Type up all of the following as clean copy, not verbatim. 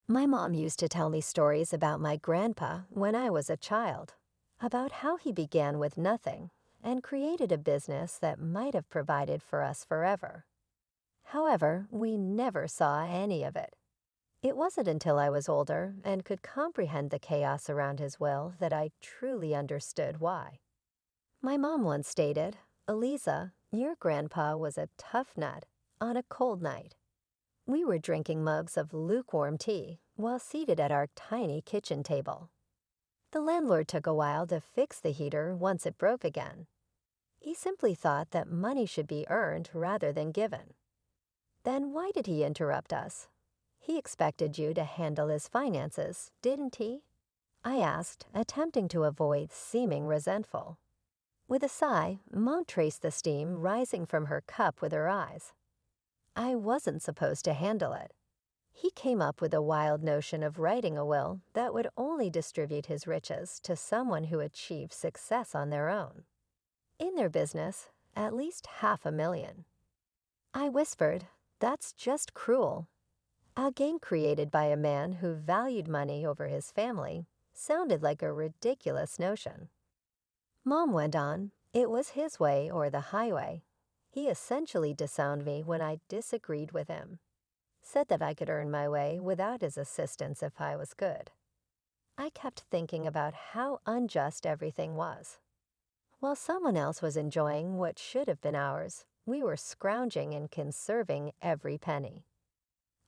My mom used to tell me stories about my grandpa when I was a child, about how he began with nothing and created a business that might have provided for us forever. However, we never saw any of it. It wasn't until I was older and could comprehend the chaos around his will that I truly understood why. My mom once stated, "Eliza, your grandpa was a tough nut on a cold night." We were drinking mugs of lukewarm tea while seated at our tiny kitchen table. The landlord took a while to fix the heater once it broke again. He simply thought that money should be earned rather than given. Then why did he interrupt us? He expected you to handle his finances, didn't he? I asked, attempting to avoid seeming resentful. With a sigh, Mom traced the steam rising from her cup with her eyes. I wasn't supposed to handle it. He came up with a wild notion of writing a will that would only distribute his riches to someone who achieved success on their own. In their business, at least 500,000. I whispered, "That's just cruel." A game created by a man who valued money over his family sounded like a ridiculous notion. Mom went on, "It was his way or the highway." He essentially disowned me when I disagreed with him. Said that I could earn my way without his assistance if I was good. I kept thinking about how unjust everything was. While someone else was enjoying what should have been ours, we were scrounging and conserving every penny.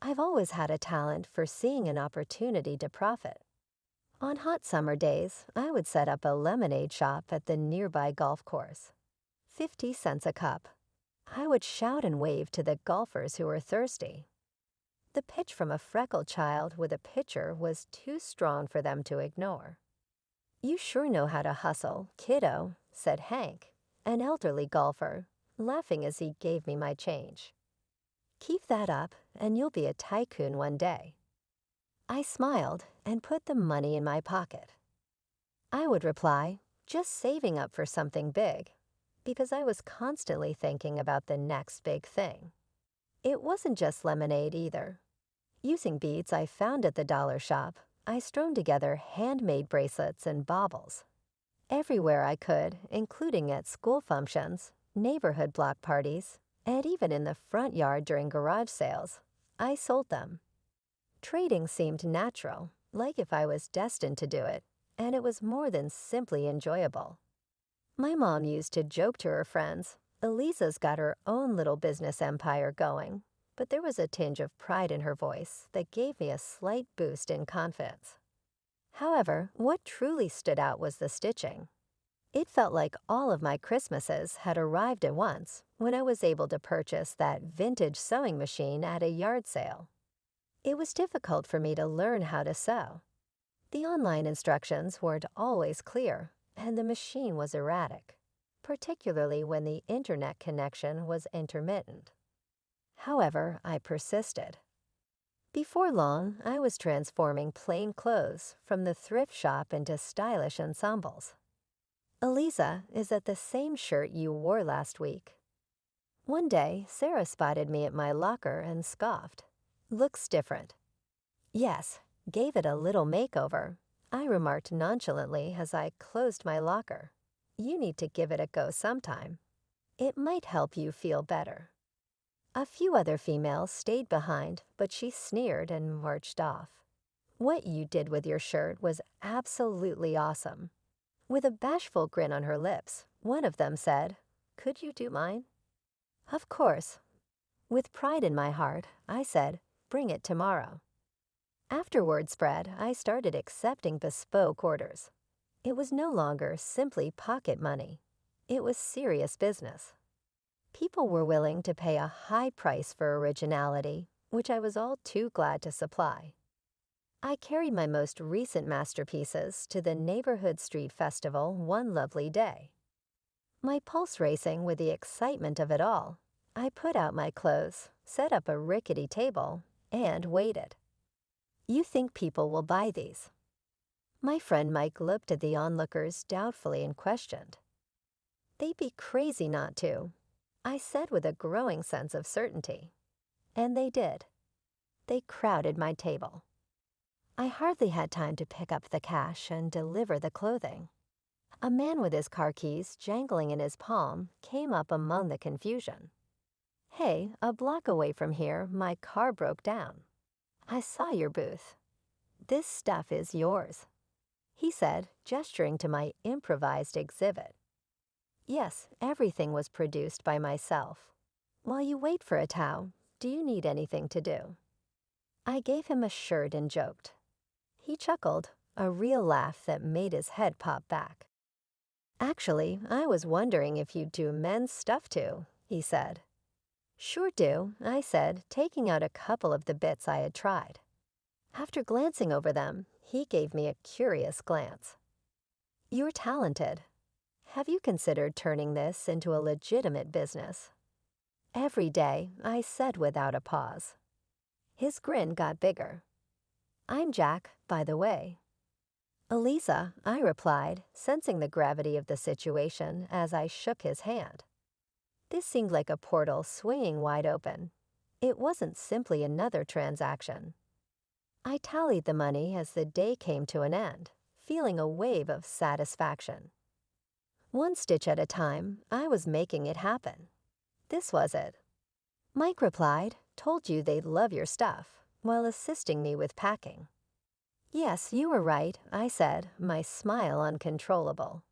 I've always had a talent for seeing an opportunity to profit. On hot summer days, I would set up a lemonade shop at the nearby golf course. 50 cents a cup. I would shout and wave to the golfers who were thirsty. The pitch from a freckled child with a pitcher was too strong for them to ignore. "You sure know how to hustle, kiddo," said Hank, an elderly golfer, laughing as he gave me my change. "Keep that up, and you'll be a tycoon one day." I smiled and put the money in my pocket. I would reply, "Just saving up for something big," because I was constantly thinking about the next big thing. It wasn't just lemonade either. Using beads I found at the dollar shop, I strung together handmade bracelets and baubles. Everywhere I could, including at school functions, neighborhood block parties, and even in the front yard during garage sales, I sold them. Trading seemed natural, like if I was destined to do it, and it was more than simply enjoyable. My mom used to joke to her friends, "Eliza's got her own little business empire going," but there was a tinge of pride in her voice that gave me a slight boost in confidence. However, what truly stood out was the stitching. It felt like all of my Christmases had arrived at once when I was able to purchase that vintage sewing machine at a yard sale. It was difficult for me to learn how to sew. The online instructions weren't always clear, and the machine was erratic, particularly when the internet connection was intermittent. However, I persisted. Before long, I was transforming plain clothes from the thrift shop into stylish ensembles. "Eliza, is that the same shirt you wore last week?" One day, Sarah spotted me at my locker and scoffed. "Looks different." "Yes, gave it a little makeover," I remarked nonchalantly as I closed my locker. "You need to give it a go sometime. It might help you feel better." A few other females stayed behind, but she sneered and marched off. "What you did with your shirt was absolutely awesome." With a bashful grin on her lips, one of them said, "Could you do mine?" "Of course." With pride in my heart, I said, "Bring it tomorrow." After word spread, I started accepting bespoke orders. It was no longer simply pocket money. It was serious business. People were willing to pay a high price for originality, which I was all too glad to supply. I carried my most recent masterpieces to the neighborhood street festival one lovely day. My pulse racing with the excitement of it all, I put out my clothes, set up a rickety table, and waited. "You think people will buy these?" My friend Mike looked at the onlookers doubtfully and questioned. "They'd be crazy not to," I said with a growing sense of certainty. And they did. They crowded my table. I hardly had time to pick up the cash and deliver the clothing. A man with his car keys jangling in his palm came up among the confusion. "Hey, a block away from here, my car broke down. I saw your booth. This stuff is yours," he said, gesturing to my improvised exhibit. Yes, everything was produced by myself. "While you wait for a Tao, do you need anything to do?" I gave him a shirt and joked. He chuckled, a real laugh that made his head pop back. "Actually, I was wondering if you'd do men's stuff too," he said. "Sure do," I said, taking out a couple of the bits I had tried. After glancing over them, he gave me a curious glance. "You're talented. Have you considered turning this into a legitimate business?" "Every day," I said without a pause. His grin got bigger. "I'm Jack, by the way." "Eliza," I replied, sensing the gravity of the situation as I shook his hand. This seemed like a portal swinging wide open. It wasn't simply another transaction. I tallied the money as the day came to an end, feeling a wave of satisfaction. One stitch at a time, I was making it happen. This was it. Mike replied, "Told you they'd love your stuff," while assisting me with packing. "Yes, you were right," I said, my smile uncontrollable.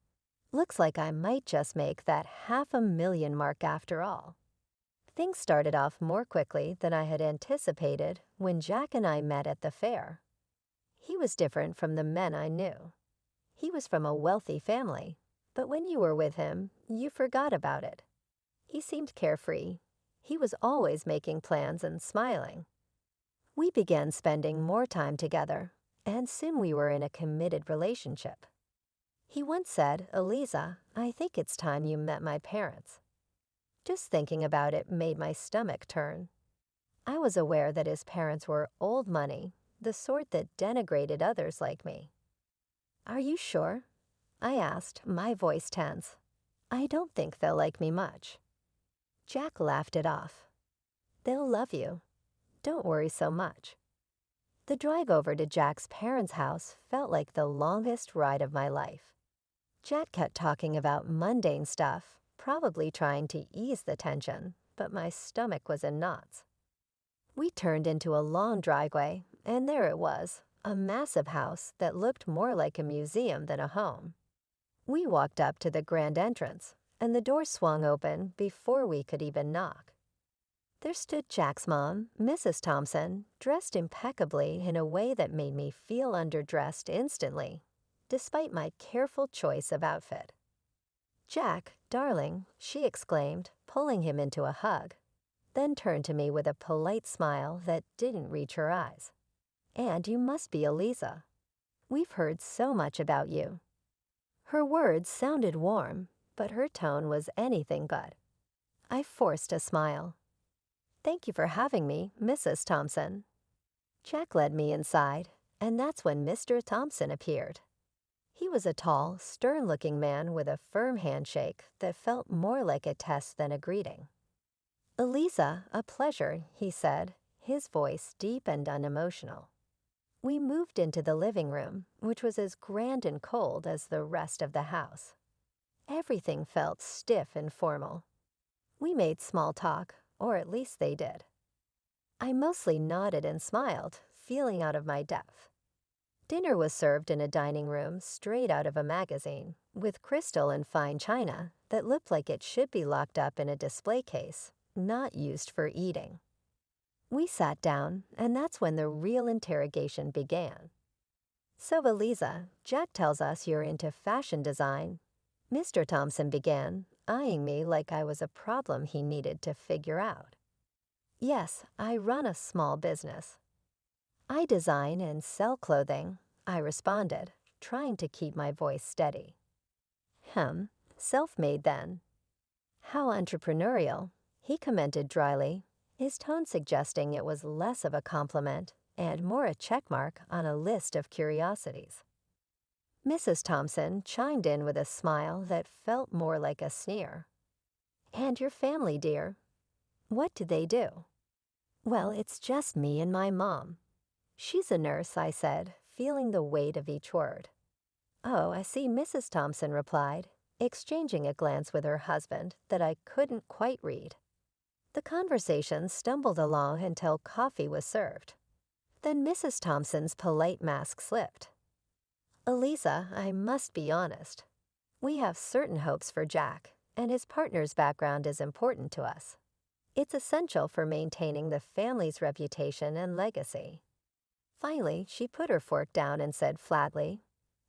"Looks like I might just make that 500,000 mark after all." Things started off more quickly than I had anticipated when Jack and I met at the fair. He was different from the men I knew. He was from a wealthy family, but when you were with him, you forgot about it. He seemed carefree. He was always making plans and smiling. We began spending more time together, and soon we were in a committed relationship. He once said, "Eliza, I think it's time you met my parents." Just thinking about it made my stomach turn. I was aware that his parents were old money, the sort that denigrated others like me. "Are you sure?" I asked, my voice tense. "I don't think they'll like me much." Jack laughed it off. "They'll love you. Don't worry so much." The drive over to Jack's parents' house felt like the longest ride of my life. Jack kept talking about mundane stuff, probably trying to ease the tension, but my stomach was in knots. We turned into a long driveway, and there it was, a massive house that looked more like a museum than a home. We walked up to the grand entrance, and the door swung open before we could even knock. There stood Jack's mom, Mrs. Thompson, dressed impeccably in a way that made me feel underdressed instantly, despite my careful choice of outfit. "Jack, darling," she exclaimed, pulling him into a hug, then turned to me with a polite smile that didn't reach her eyes. "And you must be Eliza. We've heard so much about you." Her words sounded warm, but her tone was anything but. I forced a smile. "Thank you for having me, Mrs. Thompson." Jack led me inside, and that's when Mr. Thompson appeared. He was a tall, stern-looking man with a firm handshake that felt more like a test than a greeting. "Eliza, a pleasure," he said, his voice deep and unemotional. We moved into the living room, which was as grand and cold as the rest of the house. Everything felt stiff and formal. We made small talk, or at least they did. I mostly nodded and smiled, feeling out of my depth. Dinner was served in a dining room straight out of a magazine, with crystal and fine china that looked like it should be locked up in a display case, not used for eating. We sat down, and that's when the real interrogation began. "So, Eliza, Jack tells us you're into fashion design." Mr. Thompson began, eyeing me like I was a problem he needed to figure out. "Yes, I run a small business." "I design and sell clothing," I responded, trying to keep my voice steady. Self-made then." "How entrepreneurial," he commented dryly, his tone suggesting it was less of a compliment and more a checkmark on a list of curiosities. Mrs. Thompson chimed in with a smile that felt more like a sneer. "And your family, dear? What do they do?" "Well, it's just me and my mom." She's a nurse, I said, feeling the weight of each word. Oh, I see, Mrs. Thompson replied, exchanging a glance with her husband that I couldn't quite read. The conversation stumbled along until coffee was served. Then Mrs. Thompson's polite mask slipped. Elisa, I must be honest. We have certain hopes for Jack, and his partner's background is important to us. It's essential for maintaining the family's reputation and legacy. Finally, she put her fork down and said flatly,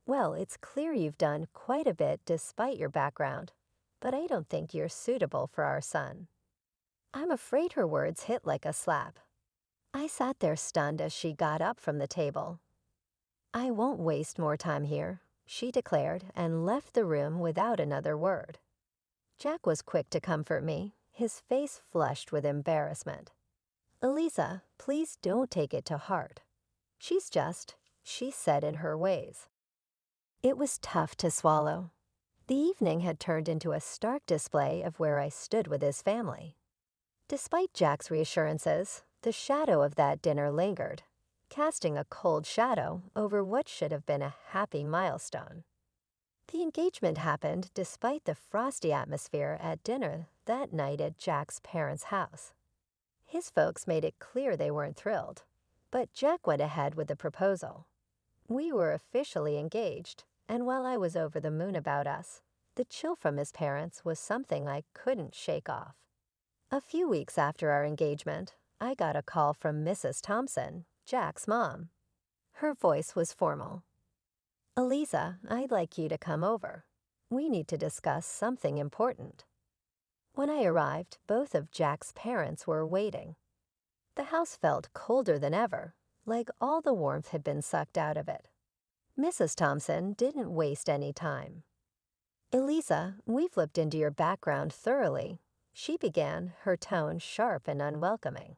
well, it's clear you've done quite a bit despite your background, but I don't think you're suitable for our son. I'm afraid her words hit like a slap. I sat there stunned as she got up from the table. I won't waste more time here, she declared, and left the room without another word. Jack was quick to comfort me, his face flushed with embarrassment. Elisa, please don't take it to heart. She said in her ways. It was tough to swallow. The evening had turned into a stark display of where I stood with his family. Despite Jack's reassurances, the shadow of that dinner lingered, casting a cold shadow over what should have been a happy milestone. The engagement happened despite the frosty atmosphere at dinner that night at Jack's parents' house. His folks made it clear they weren't thrilled, but Jack went ahead with the proposal. We were officially engaged, and while I was over the moon about us, the chill from his parents was something I couldn't shake off. A few weeks after our engagement, I got a call from Mrs. Thompson, Jack's mom. Her voice was formal. Elisa, I'd like you to come over. We need to discuss something important. When I arrived, both of Jack's parents were waiting. The house felt colder than ever, like all the warmth had been sucked out of it. Mrs. Thompson didn't waste any time. Elisa, we've looked into your background thoroughly, she began, her tone sharp and unwelcoming.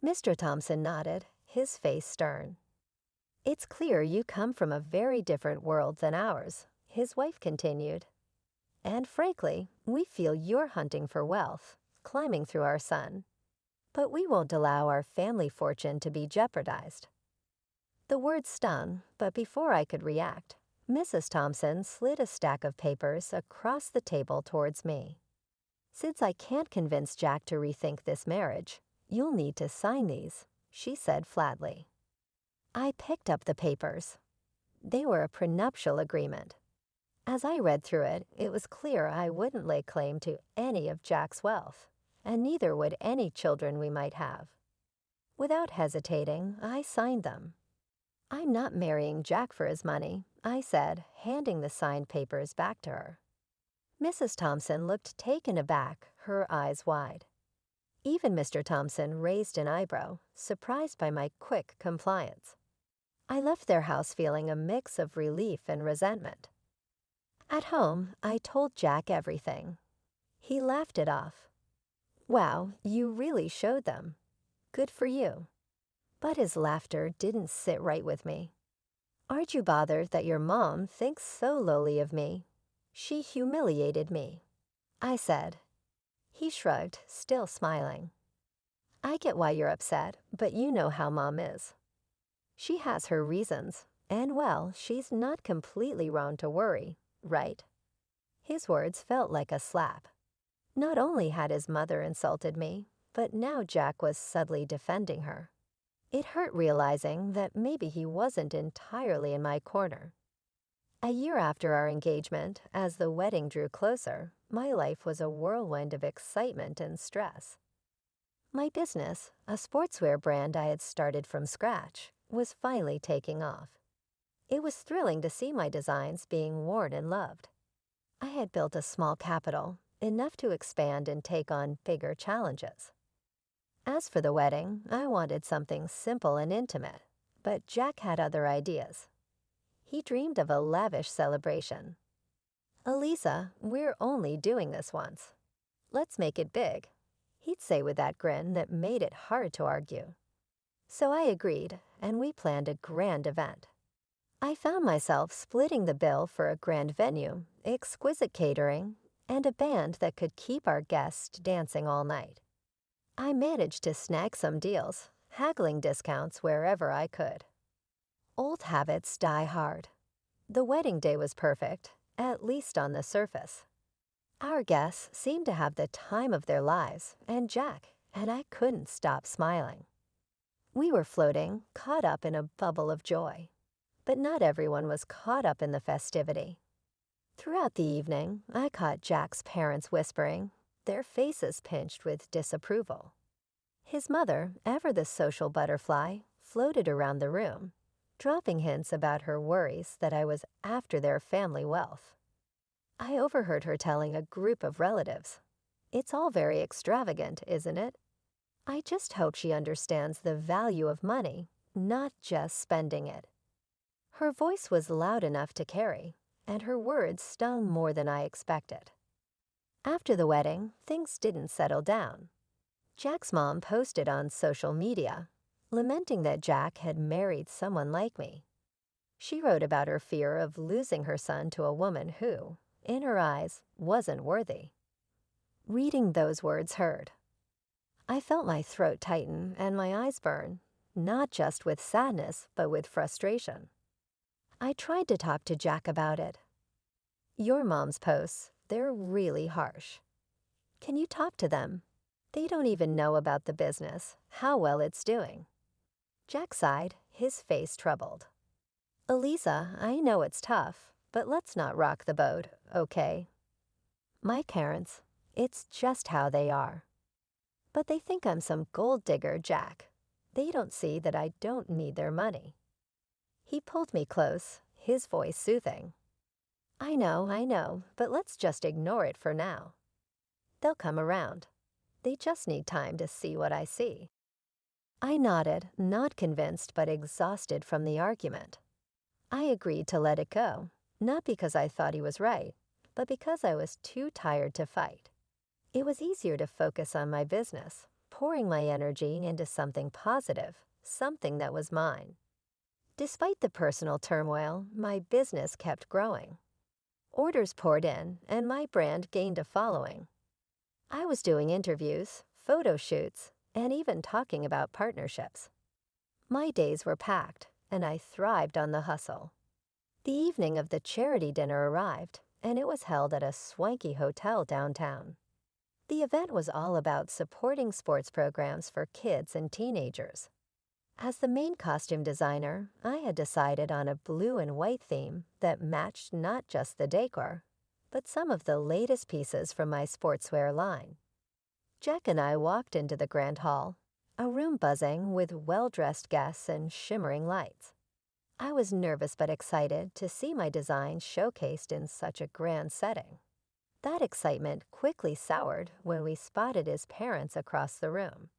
Mr. Thompson nodded, his face stern. It's clear you come from a very different world than ours, his wife continued. And frankly, we feel you're hunting for wealth, climbing through our son. But we won't allow our family fortune to be jeopardized. The words stung, but before I could react, Mrs. Thompson slid a stack of papers across the table towards me. Since I can't convince Jack to rethink this marriage, you'll need to sign these, she said flatly. I picked up the papers. They were a prenuptial agreement. As I read through it, it was clear I wouldn't lay claim to any of Jack's wealth, and neither would any children we might have. Without hesitating, I signed them. I'm not marrying Jack for his money, I said, handing the signed papers back to her. Mrs. Thompson looked taken aback, her eyes wide. Even Mr. Thompson raised an eyebrow, surprised by my quick compliance. I left their house feeling a mix of relief and resentment. At home, I told Jack everything. He laughed it off. Wow, you really showed them. Good for you. But his laughter didn't sit right with me. Aren't you bothered that your mom thinks so lowly of me? She humiliated me, I said. He shrugged, still smiling. I get why you're upset, but you know how Mom is. She has her reasons, and well, she's not completely wrong to worry, right? His words felt like a slap. Not only had his mother insulted me, but now Jack was subtly defending her. It hurt realizing that maybe he wasn't entirely in my corner. A year after our engagement, as the wedding drew closer, my life was a whirlwind of excitement and stress. My business, a sportswear brand I had started from scratch, was finally taking off. It was thrilling to see my designs being worn and loved. I had built a small capital, enough to expand and take on bigger challenges. As for the wedding, I wanted something simple and intimate, but Jack had other ideas. He dreamed of a lavish celebration. Elisa, we're only doing this once. Let's make it big, he'd say with that grin that made it hard to argue. So I agreed, and we planned a grand event. I found myself splitting the bill for a grand venue, exquisite catering, and a band that could keep our guests dancing all night. I managed to snag some deals, haggling discounts wherever I could. Old habits die hard. The wedding day was perfect, at least on the surface. Our guests seemed to have the time of their lives, and I couldn't stop smiling. We were floating, caught up in a bubble of joy. But not everyone was caught up in the festivity. Throughout the evening, I caught Jack's parents whispering, their faces pinched with disapproval. His mother, ever the social butterfly, floated around the room, dropping hints about her worries that I was after their family wealth. I overheard her telling a group of relatives, "It's all very extravagant, isn't it?" I just hope she understands the value of money, not just spending it. Her voice was loud enough to carry, and her words stung more than I expected. After the wedding, things didn't settle down. Jack's mom posted on social media, lamenting that Jack had married someone like me. She wrote about her fear of losing her son to a woman who, in her eyes, wasn't worthy. Reading those words hurt. I felt my throat tighten and my eyes burn, not just with sadness, but with frustration. I tried to talk to Jack about it. Your mom's posts, they're really harsh. Can you talk to them? They don't even know about the business, how well it's doing. Jack sighed, his face troubled. Elisa, I know it's tough, but let's not rock the boat, okay? My parents, it's just how they are. But they think I'm some gold digger, Jack. They don't see that I don't need their money. He pulled me close, his voice soothing. I know, but let's just ignore it for now. They'll come around. They just need time to see what I see. I nodded, not convinced but exhausted from the argument. I agreed to let it go, not because I thought he was right, but because I was too tired to fight. It was easier to focus on my business, pouring my energy into something positive, something that was mine. Despite the personal turmoil, my business kept growing. Orders poured in, and my brand gained a following. I was doing interviews, photo shoots, and even talking about partnerships. My days were packed, and I thrived on the hustle. The evening of the charity dinner arrived, and it was held at a swanky hotel downtown. The event was all about supporting sports programs for kids and teenagers. As the main costume designer, I had decided on a blue and white theme that matched not just the decor, but some of the latest pieces from my sportswear line. Jack and I walked into the grand hall, a room buzzing with well-dressed guests and shimmering lights. I was nervous but excited to see my design showcased in such a grand setting. That excitement quickly soured when we spotted his parents across the room.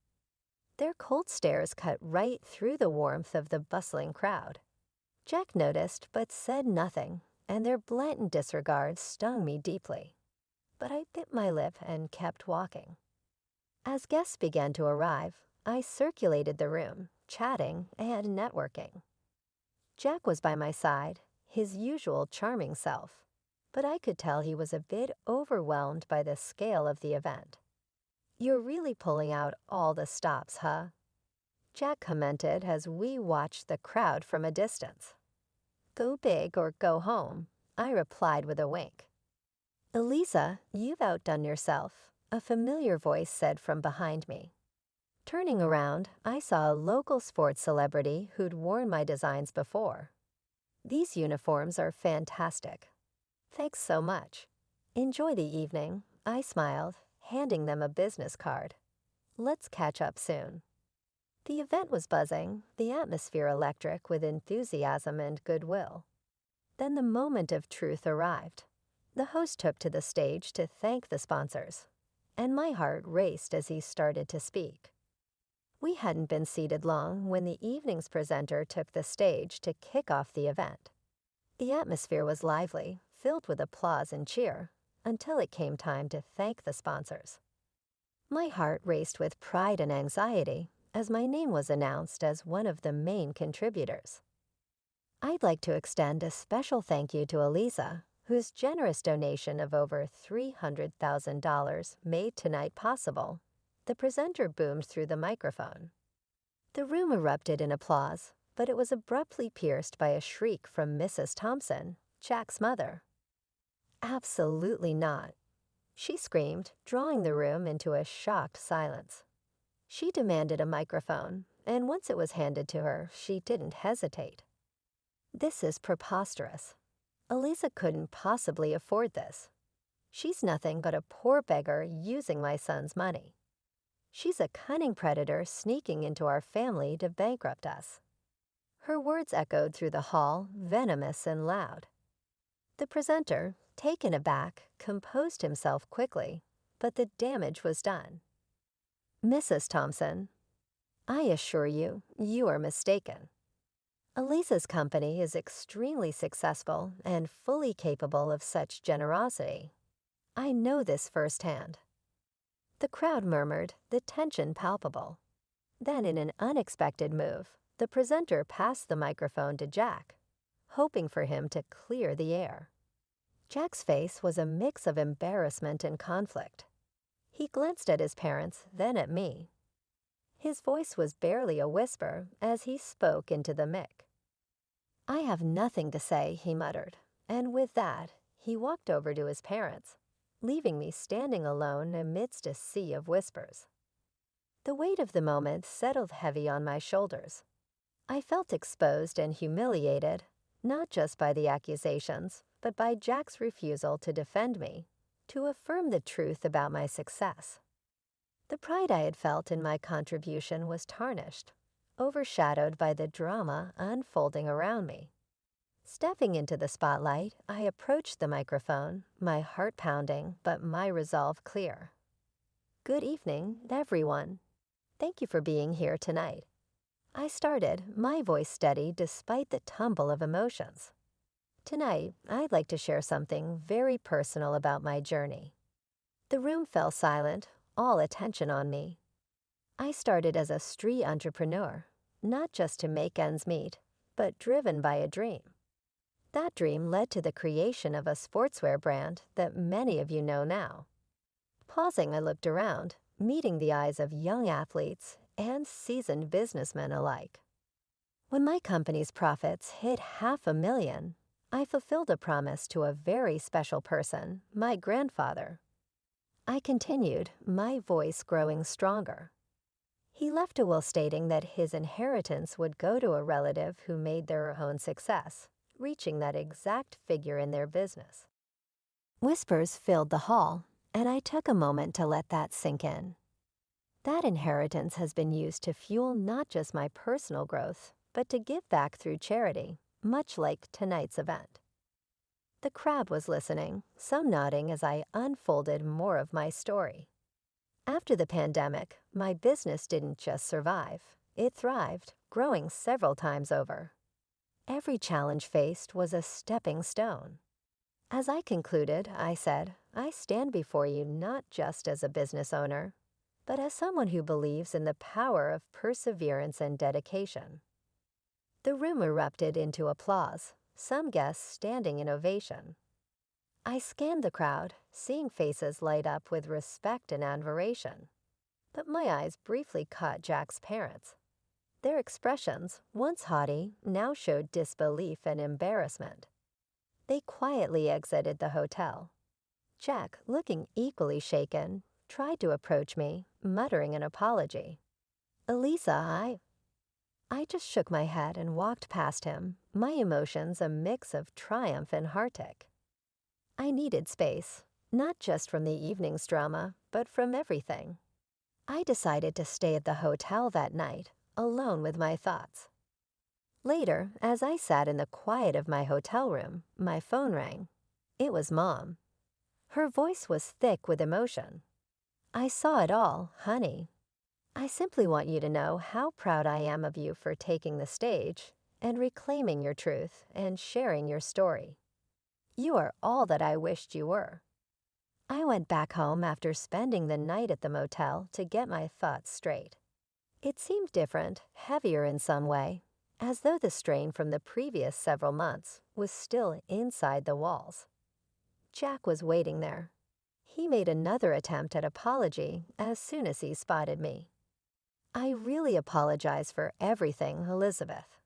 Their cold stares cut right through the warmth of the bustling crowd. Jack noticed but said nothing, and their blatant disregard stung me deeply. But I bit my lip and kept walking. As guests began to arrive, I circulated the room, chatting and networking. Jack was by my side, his usual charming self, but I could tell he was a bit overwhelmed by the scale of the event. "You're really pulling out all the stops, huh?" Jack commented as we watched the crowd from a distance. "Go big or go home," I replied with a wink. "Elisa, you've outdone yourself," a familiar voice said from behind me. Turning around, I saw a local sports celebrity who'd worn my designs before. "These uniforms are fantastic." "Thanks so much." "Enjoy the evening," I smiled, handing them a business card. "Let's catch up soon." The event was buzzing, the atmosphere electric with enthusiasm and goodwill. Then the moment of truth arrived. The host took to the stage to thank the sponsors, and my heart raced as he started to speak. We hadn't been seated long when the evening's presenter took the stage to kick off the event. The atmosphere was lively, filled with applause and cheer, until it came time to thank the sponsors. My heart raced with pride and anxiety as my name was announced as one of the main contributors. I'd like to extend a special thank you to Elisa, whose generous donation of over $300,000 made tonight possible. The presenter boomed through the microphone. The room erupted in applause, but it was abruptly pierced by a shriek from Mrs. Thompson, Jack's mother. "Absolutely not," she screamed, drawing the room into a shocked silence. She demanded a microphone, and once it was handed to her, she didn't hesitate. "This is preposterous. Elisa couldn't possibly afford this. She's nothing but a poor beggar using my son's money. She's a cunning predator sneaking into our family to bankrupt us." Her words echoed through the hall, venomous and loud. The presenter, taken aback, composed himself quickly, but the damage was done. "Mrs. Thompson, I assure you, you are mistaken. Elisa's company is extremely successful and fully capable of such generosity. I know this firsthand." The crowd murmured, the tension palpable. Then, in an unexpected move, the presenter passed the microphone to Jack, hoping for him to clear the air. Jack's face was a mix of embarrassment and conflict. He glanced at his parents, then at me. His voice was barely a whisper as he spoke into the mic. "I have nothing to say," he muttered, and with that, he walked over to his parents, leaving me standing alone amidst a sea of whispers. The weight of the moment settled heavy on my shoulders. I felt exposed and humiliated, not just by the accusations, but by Jack's refusal to defend me, to affirm the truth about my success. The pride I had felt in my contribution was tarnished, overshadowed by the drama unfolding around me. Stepping into the spotlight, I approached the microphone, my heart pounding, but my resolve clear. "Good evening, everyone. Thank you for being here tonight." I started, my voice steady despite the tumble of emotions. "Tonight, I'd like to share something very personal about my journey." The room fell silent, all attention on me. I started as a street entrepreneur, not just to make ends meet, but driven by a dream. That dream led to the creation of a sportswear brand that many of you know now. Pausing, I looked around, meeting the eyes of young athletes and seasoned businessmen alike. When my company's profits hit $500,000, I fulfilled a promise to a very special person, my grandfather. I continued, my voice growing stronger. He left a will stating that his inheritance would go to a relative who made their own success, reaching that exact figure in their business. Whispers filled the hall, and I took a moment to let that sink in. That inheritance has been used to fuel not just my personal growth, but to give back through charity, much like tonight's event. The crowd was listening, some nodding as I unfolded more of my story. After the pandemic, my business didn't just survive, it thrived, growing several times over. Every challenge faced was a stepping stone. As I concluded, I said, I stand before you not just as a business owner, but as someone who believes in the power of perseverance and dedication. The room erupted into applause, some guests standing in ovation. I scanned the crowd, seeing faces light up with respect and admiration. But my eyes briefly caught Jack's parents. Their expressions, once haughty, now showed disbelief and embarrassment. They quietly exited the hotel. Jack, looking equally shaken, tried to approach me, muttering an apology. "Elisa, I just shook my head and walked past him, my emotions a mix of triumph and heartache. I needed space, not just from the evening's drama, but from everything. I decided to stay at the hotel that night, alone with my thoughts. Later, as I sat in the quiet of my hotel room, my phone rang. It was Mom. Her voice was thick with emotion. "I saw it all, honey. I simply want you to know how proud I am of you for taking the stage and reclaiming your truth and sharing your story. You are all that I wished you were." I went back home after spending the night at the motel to get my thoughts straight. It seemed different, heavier in some way, as though the strain from the previous several months was still inside the walls. Jack was waiting there. He made another attempt at apology as soon as he spotted me. I really apologize for everything, Elizabeth.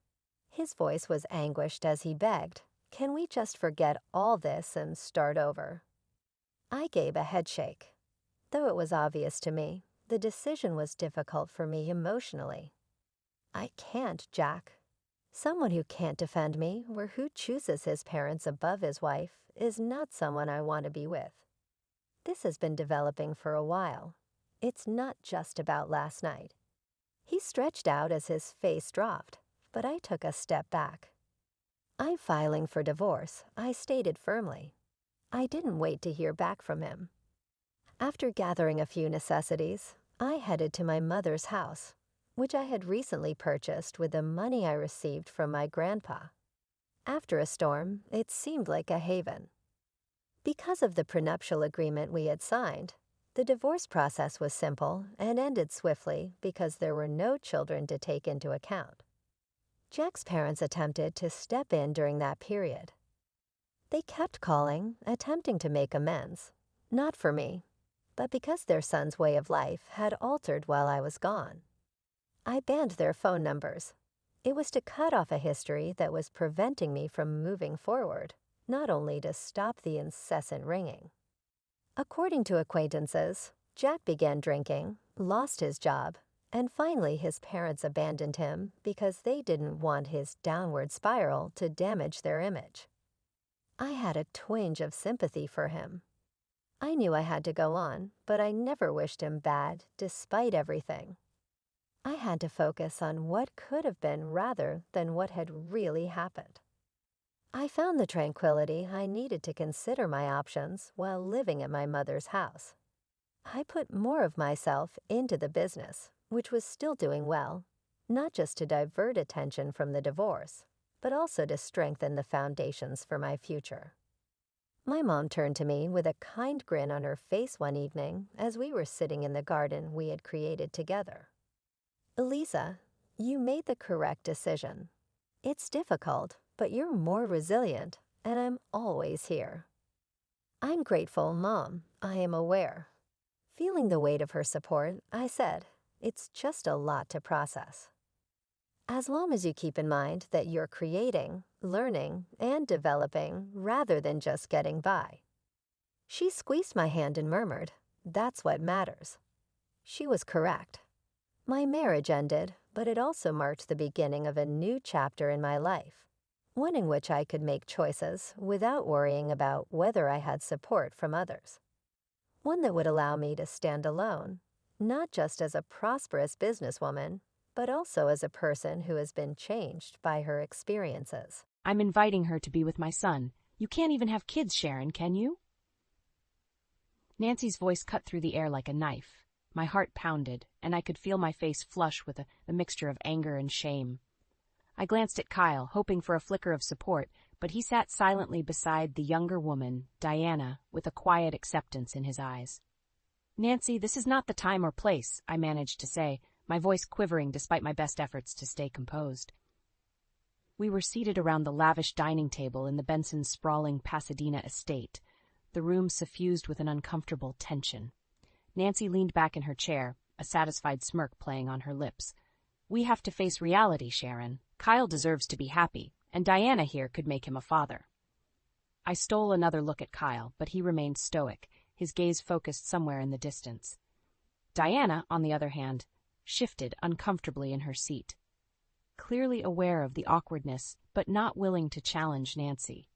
His voice was anguished as he begged, "Can we just forget all this and start over?" I gave a headshake. Though it was obvious to me, the decision was difficult for me emotionally. I can't, Jack. Someone who can't defend me or who chooses his parents above his wife is not someone I want to be with. This has been developing for a while. It's not just about last night. He stretched out as his face dropped, but I took a step back. "I'm filing for divorce," I stated firmly. I didn't wait to hear back from him. After gathering a few necessities, I headed to my mother's house, which I had recently purchased with the money I received from my grandpa. After a storm, it seemed like a haven. Because of the prenuptial agreement we had signed, the divorce process was simple and ended swiftly because there were no children to take into account. Jack's parents attempted to step in during that period. They kept calling, attempting to make amends, not for me, but because their son's way of life had altered while I was gone. I banned their phone numbers. It was to cut off a history that was preventing me from moving forward, not only to stop the incessant ringing. According to acquaintances, Jack began drinking, lost his job, and finally his parents abandoned him because they didn't want his downward spiral to damage their image. I had a twinge of sympathy for him. I knew I had to go on, but I never wished him bad, despite everything. I had to focus on what could have been rather than what had really happened. I found the tranquility I needed to consider my options while living at my mother's house. I put more of myself into the business, which was still doing well, not just to divert attention from the divorce, but also to strengthen the foundations for my future. My mom turned to me with a kind grin on her face one evening as we were sitting in the garden we had created together. "Eliza, you made the correct decision. It's difficult, but you're more resilient, and I'm always here." "I'm grateful, Mom. I am aware." Feeling the weight of her support, I said, "It's just a lot to process." "As long as you keep in mind that you're creating, learning, and developing rather than just getting by." She squeezed my hand and murmured, "That's what matters." She was correct. My marriage ended, but it also marked the beginning of a new chapter in my life, one in which I could make choices without worrying about whether I had support from others. One that would allow me to stand alone, not just as a prosperous businesswoman, but also as a person who has been changed by her experiences. "I'm inviting her to be with my son. You can't even have kids, Sharon, can you?" Nancy's voice cut through the air like a knife. My heart pounded, and I could feel my face flush with a mixture of anger and shame. I glanced at Kyle, hoping for a flicker of support, but he sat silently beside the younger woman, Diana, with a quiet acceptance in his eyes. "Nancy, this is not the time or place," I managed to say, my voice quivering despite my best efforts to stay composed. We were seated around the lavish dining table in the Benson's sprawling Pasadena estate, the room suffused with an uncomfortable tension. Nancy leaned back in her chair, a satisfied smirk playing on her lips. "We have to face reality, Sharon. Kyle deserves to be happy, and Diana here could make him a father." I stole another look at Kyle, but he remained stoic, his gaze focused somewhere in the distance. Diana, on the other hand, shifted uncomfortably in her seat, clearly aware of the awkwardness, but not willing to challenge Nancy.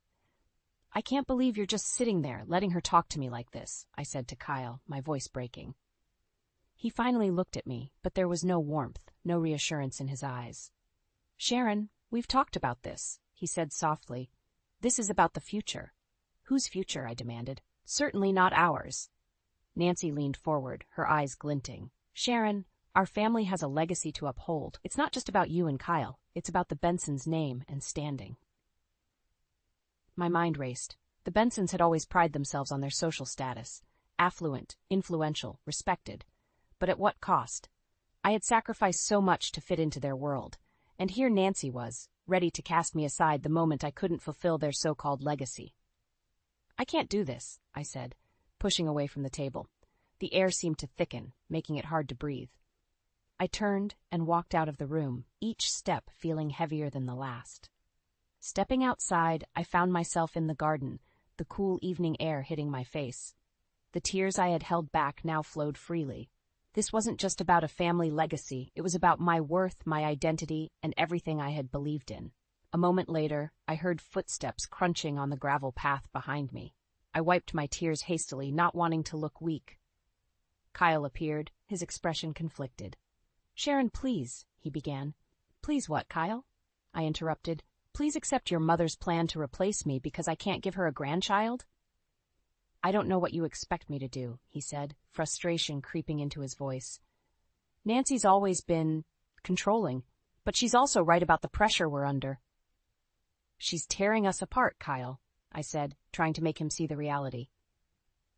"I can't believe you're just sitting there, letting her talk to me like this," I said to Kyle, my voice breaking. He finally looked at me, but there was no warmth, no reassurance in his eyes. "Sharon, we've talked about this," he said softly. "This is about the future." "Whose future?" I demanded. "Certainly not ours." Nancy leaned forward, her eyes glinting. "Sharon, our family has a legacy to uphold. It's not just about you and Kyle. It's about the Bensons' name and standing." My mind raced. The Bensons had always prided themselves on their social status. Affluent, influential, respected. But at what cost? I had sacrificed so much to fit into their world. And here Nancy was, ready to cast me aside the moment I couldn't fulfill their so-called legacy. "I can't do this," I said, pushing away from the table. The air seemed to thicken, making it hard to breathe. I turned and walked out of the room, each step feeling heavier than the last. Stepping outside, I found myself in the garden, the cool evening air hitting my face. The tears I had held back now flowed freely. This wasn't just about a family legacy, it was about my worth, my identity, and everything I had believed in. A moment later, I heard footsteps crunching on the gravel path behind me. I wiped my tears hastily, not wanting to look weak. Kyle appeared, his expression conflicted. "Sharon, please," he began. "Please what, Kyle?" I interrupted. "Please accept your mother's plan to replace me because I can't give her a grandchild?" "I don't know what you expect me to do," he said, frustration creeping into his voice. "Nancy's always been controlling, but she's also right about the pressure we're under." "She's tearing us apart, Kyle," I said, trying to make him see the reality.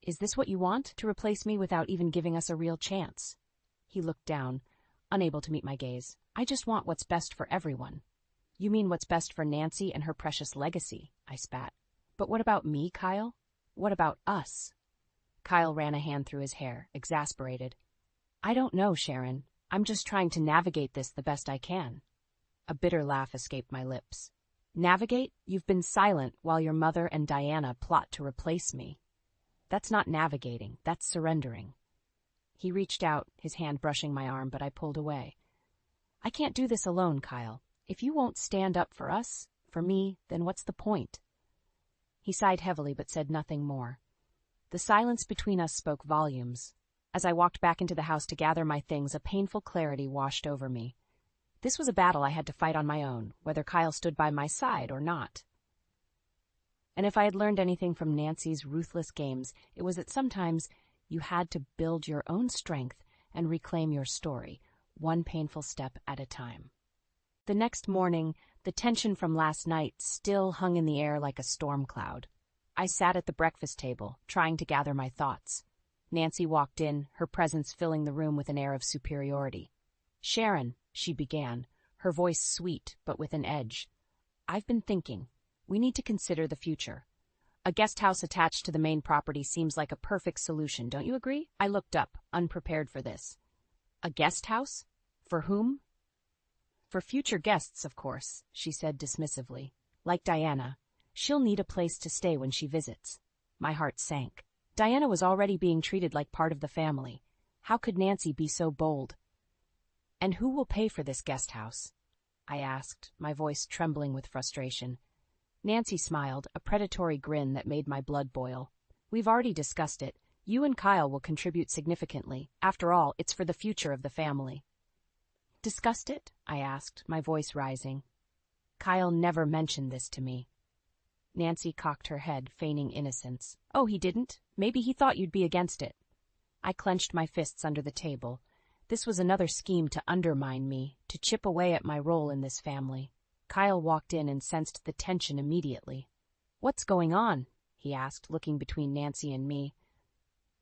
"Is this what you want, to replace me without even giving us a real chance?" He looked down, unable to meet my gaze. "I just want what's best for everyone." "You mean what's best for Nancy and her precious legacy," I spat. "But what about me, Kyle? What about us?" Kyle ran a hand through his hair, exasperated. "I don't know, Sharon. I'm just trying to navigate this the best I can." A bitter laugh escaped my lips. "Navigate? You've been silent while your mother and Diana plot to replace me. That's not navigating, that's surrendering." He reached out, his hand brushing my arm, but I pulled away. "I can't do this alone, Kyle. If you won't stand up for us, for me, then what's the point?" He sighed heavily but said nothing more. The silence between us spoke volumes. As I walked back into the house to gather my things, a painful clarity washed over me. This was a battle I had to fight on my own, whether Kyle stood by my side or not. And if I had learned anything from Nancy's ruthless games, it was that sometimes you had to build your own strength and reclaim your story, one painful step at a time. The next morning, the tension from last night still hung in the air like a storm cloud. I sat at the breakfast table, trying to gather my thoughts. Nancy walked in, her presence filling the room with an air of superiority. "Sharon," she began, her voice sweet but with an edge. "I've been thinking. We need to consider the future. A guest house attached to the main property seems like a perfect solution, don't you agree?" I looked up, unprepared for this. "A guest house? For whom?" "For future guests, of course," she said dismissively. "Like Diana. She'll need a place to stay when she visits." My heart sank. Diana was already being treated like part of the family. How could Nancy be so bold? "And who will pay for this guest house?" I asked, my voice trembling with frustration. Nancy smiled, a predatory grin that made my blood boil. "We've already discussed it. You and Kyle will contribute significantly. After all, it's for the future of the family." "Discussed it?" I asked, my voice rising. "Kyle never mentioned this to me." Nancy cocked her head, feigning innocence. "Oh, he didn't? Maybe he thought you'd be against it." I clenched my fists under the table. This was another scheme to undermine me, to chip away at my role in this family. Kyle walked in and sensed the tension immediately. "What's going on?" he asked, looking between Nancy and me.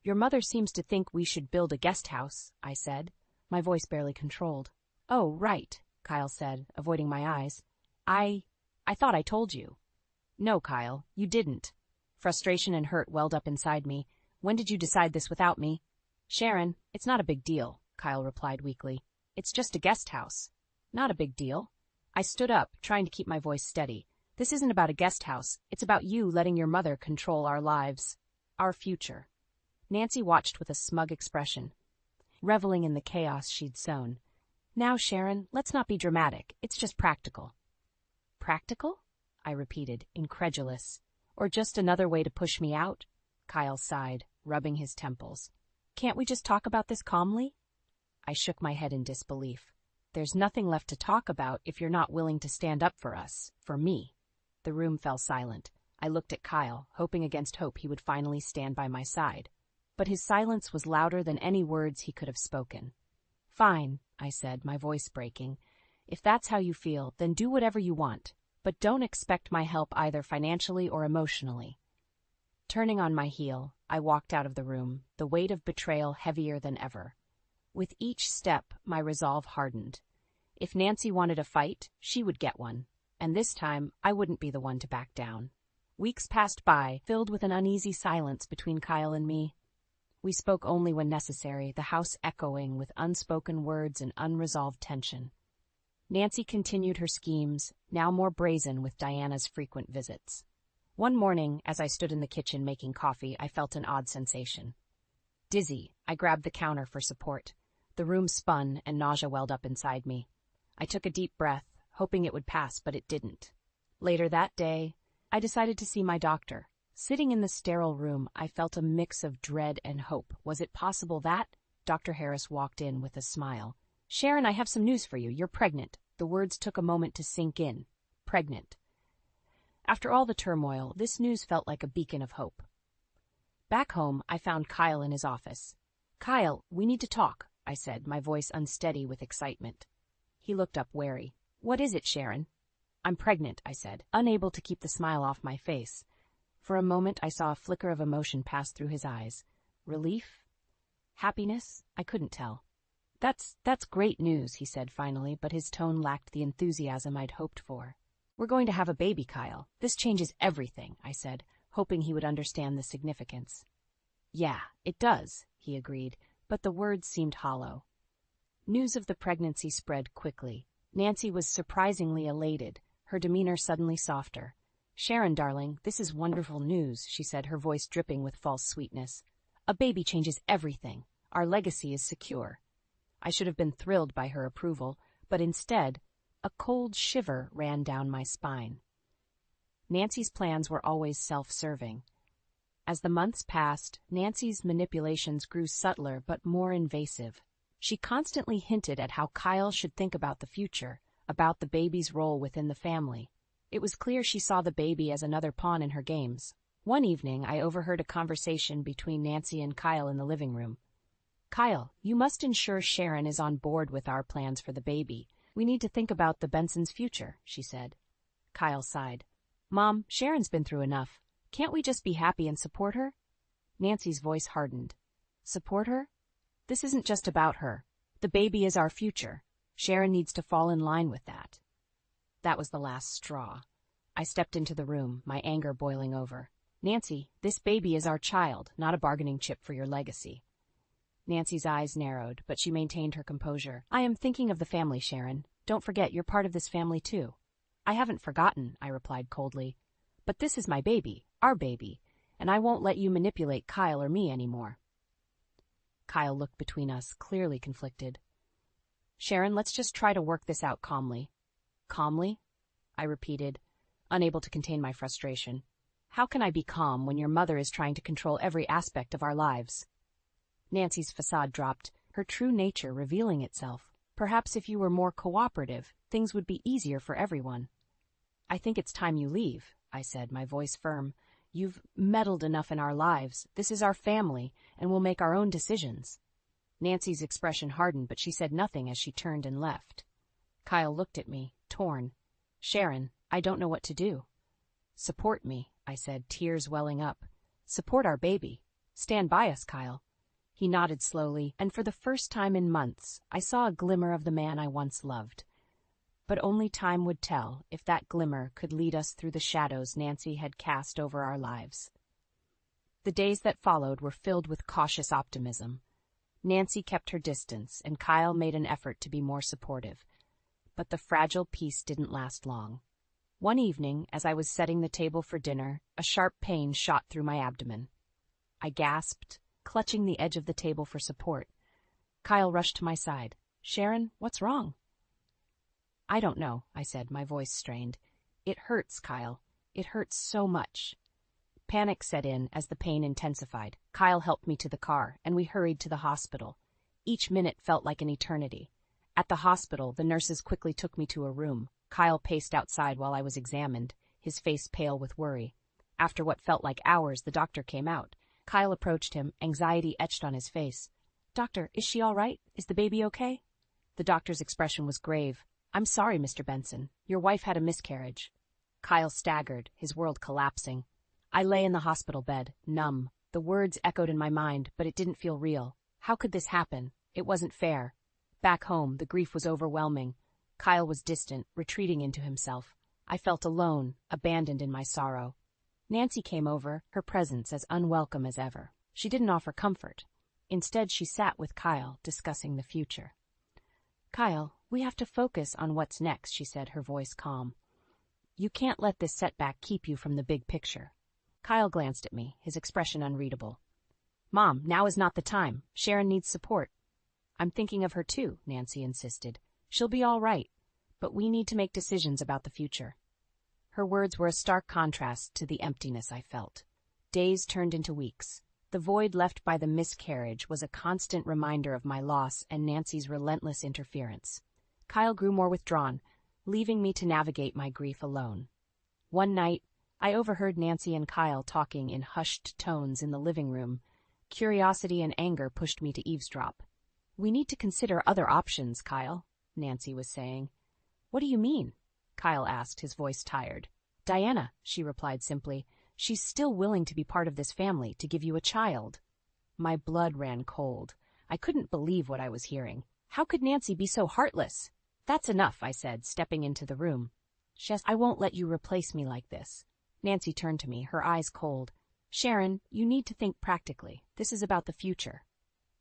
"Your mother seems to think we should build a guest house," I said, my voice barely controlled. "Oh, right," Kyle said, avoiding my eyes. I thought I told you." "No, Kyle, you didn't." Frustration and hurt welled up inside me. "When did you decide this without me?" "Sharon, it's not a big deal," Kyle replied weakly. "It's just a guest house." "Not a big deal." I stood up, trying to keep my voice steady. "This isn't about a guest house. It's about you letting your mother control our lives. Our future." Nancy watched with a smug expression, reveling in the chaos she'd sown. "Now, Sharon, let's not be dramatic. It's just practical." "Practical?" I repeated, incredulous. "Or just another way to push me out?" Kyle sighed, rubbing his temples. "Can't we just talk about this calmly?" I shook my head in disbelief. "There's nothing left to talk about if you're not willing to stand up for us, for me." The room fell silent. I looked at Kyle, hoping against hope he would finally stand by my side. But his silence was louder than any words he could have spoken. "Fine," I said, my voice breaking. "If that's how you feel, then do whatever you want. But don't expect my help either financially or emotionally." Turning on my heel, I walked out of the room, the weight of betrayal heavier than ever. With each step, my resolve hardened. If Nancy wanted a fight, she would get one, and this time I wouldn't be the one to back down. Weeks passed by, filled with an uneasy silence between Kyle and me. We spoke only when necessary, the house echoing with unspoken words and unresolved tension. Nancy continued her schemes, now more brazen with Diana's frequent visits. One morning, as I stood in the kitchen making coffee, I felt an odd sensation. Dizzy, I grabbed the counter for support. The room spun and nausea welled up inside me. I took a deep breath, hoping it would pass, but it didn't. Later that day, I decided to see my doctor. Sitting in the sterile room, I felt a mix of dread and hope. Was it possible that? Dr. Harris walked in with a smile. "Sharon, I have some news for you. You're pregnant." The words took a moment to sink in. Pregnant. After all the turmoil, this news felt like a beacon of hope. Back home, I found Kyle in his office. "Kyle, we need to talk," I said, my voice unsteady with excitement. He looked up wary. "What is it, Sharon?" "I'm pregnant," I said, unable to keep the smile off my face. For a moment, I saw a flicker of emotion pass through his eyes. Relief? Happiness? I couldn't tell. That's great news," he said finally, but his tone lacked the enthusiasm I'd hoped for. "We're going to have a baby, Kyle. This changes everything," I said, hoping he would understand the significance. "Yeah, it does," he agreed, but the words seemed hollow. News of the pregnancy spread quickly. Nancy was surprisingly elated, her demeanor suddenly softer. "Sharon, darling, this is wonderful news," she said, her voice dripping with false sweetness. "A baby changes everything. Our legacy is secure." I should have been thrilled by her approval, but instead, a cold shiver ran down my spine. Nancy's plans were always self-serving. As the months passed, Nancy's manipulations grew subtler but more invasive. She constantly hinted at how Kyle should think about the future, about the baby's role within the family. It was clear she saw the baby as another pawn in her games. One evening, I overheard a conversation between Nancy and Kyle in the living room. "Kyle, you must ensure Sharon is on board with our plans for the baby. We need to think about the Bensons' future," she said. Kyle sighed. "Mom, Sharon's been through enough. Can't we just be happy and support her?" Nancy's voice hardened. "Support her? This isn't just about her. The baby is our future. Sharon needs to fall in line with that." That was the last straw. I stepped into the room, my anger boiling over. "Nancy, this baby is our child, not a bargaining chip for your legacy." Nancy's eyes narrowed, but she maintained her composure. "I am thinking of the family, Sharon. Don't forget, you're part of this family too." "I haven't forgotten," I replied coldly. "But this is my baby, our baby, and I won't let you manipulate Kyle or me anymore." Kyle looked between us, clearly conflicted. "Sharon, let's just try to work this out calmly." "Calmly?" I repeated, unable to contain my frustration. "How can I be calm when your mother is trying to control every aspect of our lives?" Nancy's facade dropped, her true nature revealing itself. "Perhaps if you were more cooperative, things would be easier for everyone." "I think it's time you leave," I said, my voice firm. "You've meddled enough in our lives. This is our family, and we'll make our own decisions." Nancy's expression hardened, but she said nothing as she turned and left. Kyle looked at me, torn. "Sharon, I don't know what to do." "Support me," I said, tears welling up. "Support our baby. Stand by us, Kyle." He nodded slowly, and for the first time in months, I saw a glimmer of the man I once loved. But only time would tell if that glimmer could lead us through the shadows Nancy had cast over our lives. The days that followed were filled with cautious optimism. Nancy kept her distance, and Kyle made an effort to be more supportive. But the fragile peace didn't last long. One evening, as I was setting the table for dinner, a sharp pain shot through my abdomen. I gasped, clutching the edge of the table for support. Kyle rushed to my side. "Sharon, what's wrong?" "I don't know," I said, my voice strained. "It hurts, Kyle. It hurts so much." Panic set in as the pain intensified. Kyle helped me to the car, and we hurried to the hospital. Each minute felt like an eternity. At the hospital, the nurses quickly took me to a room. Kyle paced outside while I was examined, his face pale with worry. After what felt like hours, the doctor came out. Kyle approached him, anxiety etched on his face. "Doctor, is she all right? Is the baby okay?" The doctor's expression was grave. "I'm sorry, Mr. Benson. Your wife had a miscarriage." Kyle staggered, his world collapsing. I lay in the hospital bed, numb. The words echoed in my mind, but it didn't feel real. How could this happen? It wasn't fair. Back home, the grief was overwhelming. Kyle was distant, retreating into himself. I felt alone, abandoned in my sorrow. Nancy came over, her presence as unwelcome as ever. She didn't offer comfort. Instead, she sat with Kyle, discussing the future. "Kyle, we have to focus on what's next," she said, her voice calm. "You can't let this setback keep you from the big picture." Kyle glanced at me, his expression unreadable. "Mom, now is not the time. Sharon needs support." "I'm thinking of her too," Nancy insisted. "She'll be all right, but we need to make decisions about the future." Her words were a stark contrast to the emptiness I felt. Days turned into weeks. The void left by the miscarriage was a constant reminder of my loss and Nancy's relentless interference. Kyle grew more withdrawn, leaving me to navigate my grief alone. One night, I overheard Nancy and Kyle talking in hushed tones in the living room. Curiosity and anger pushed me to eavesdrop. "We need to consider other options, Kyle," Nancy was saying. "What do you mean?" Kyle asked, his voice tired. "Diana," she replied simply. "She's still willing to be part of this family, to give you a child." My blood ran cold. I couldn't believe what I was hearing. How could Nancy be so heartless? "That's enough," I said, stepping into the room. "I won't let you replace me like this." Nancy turned to me, her eyes cold. "Sharon, you need to think practically. This is about the future."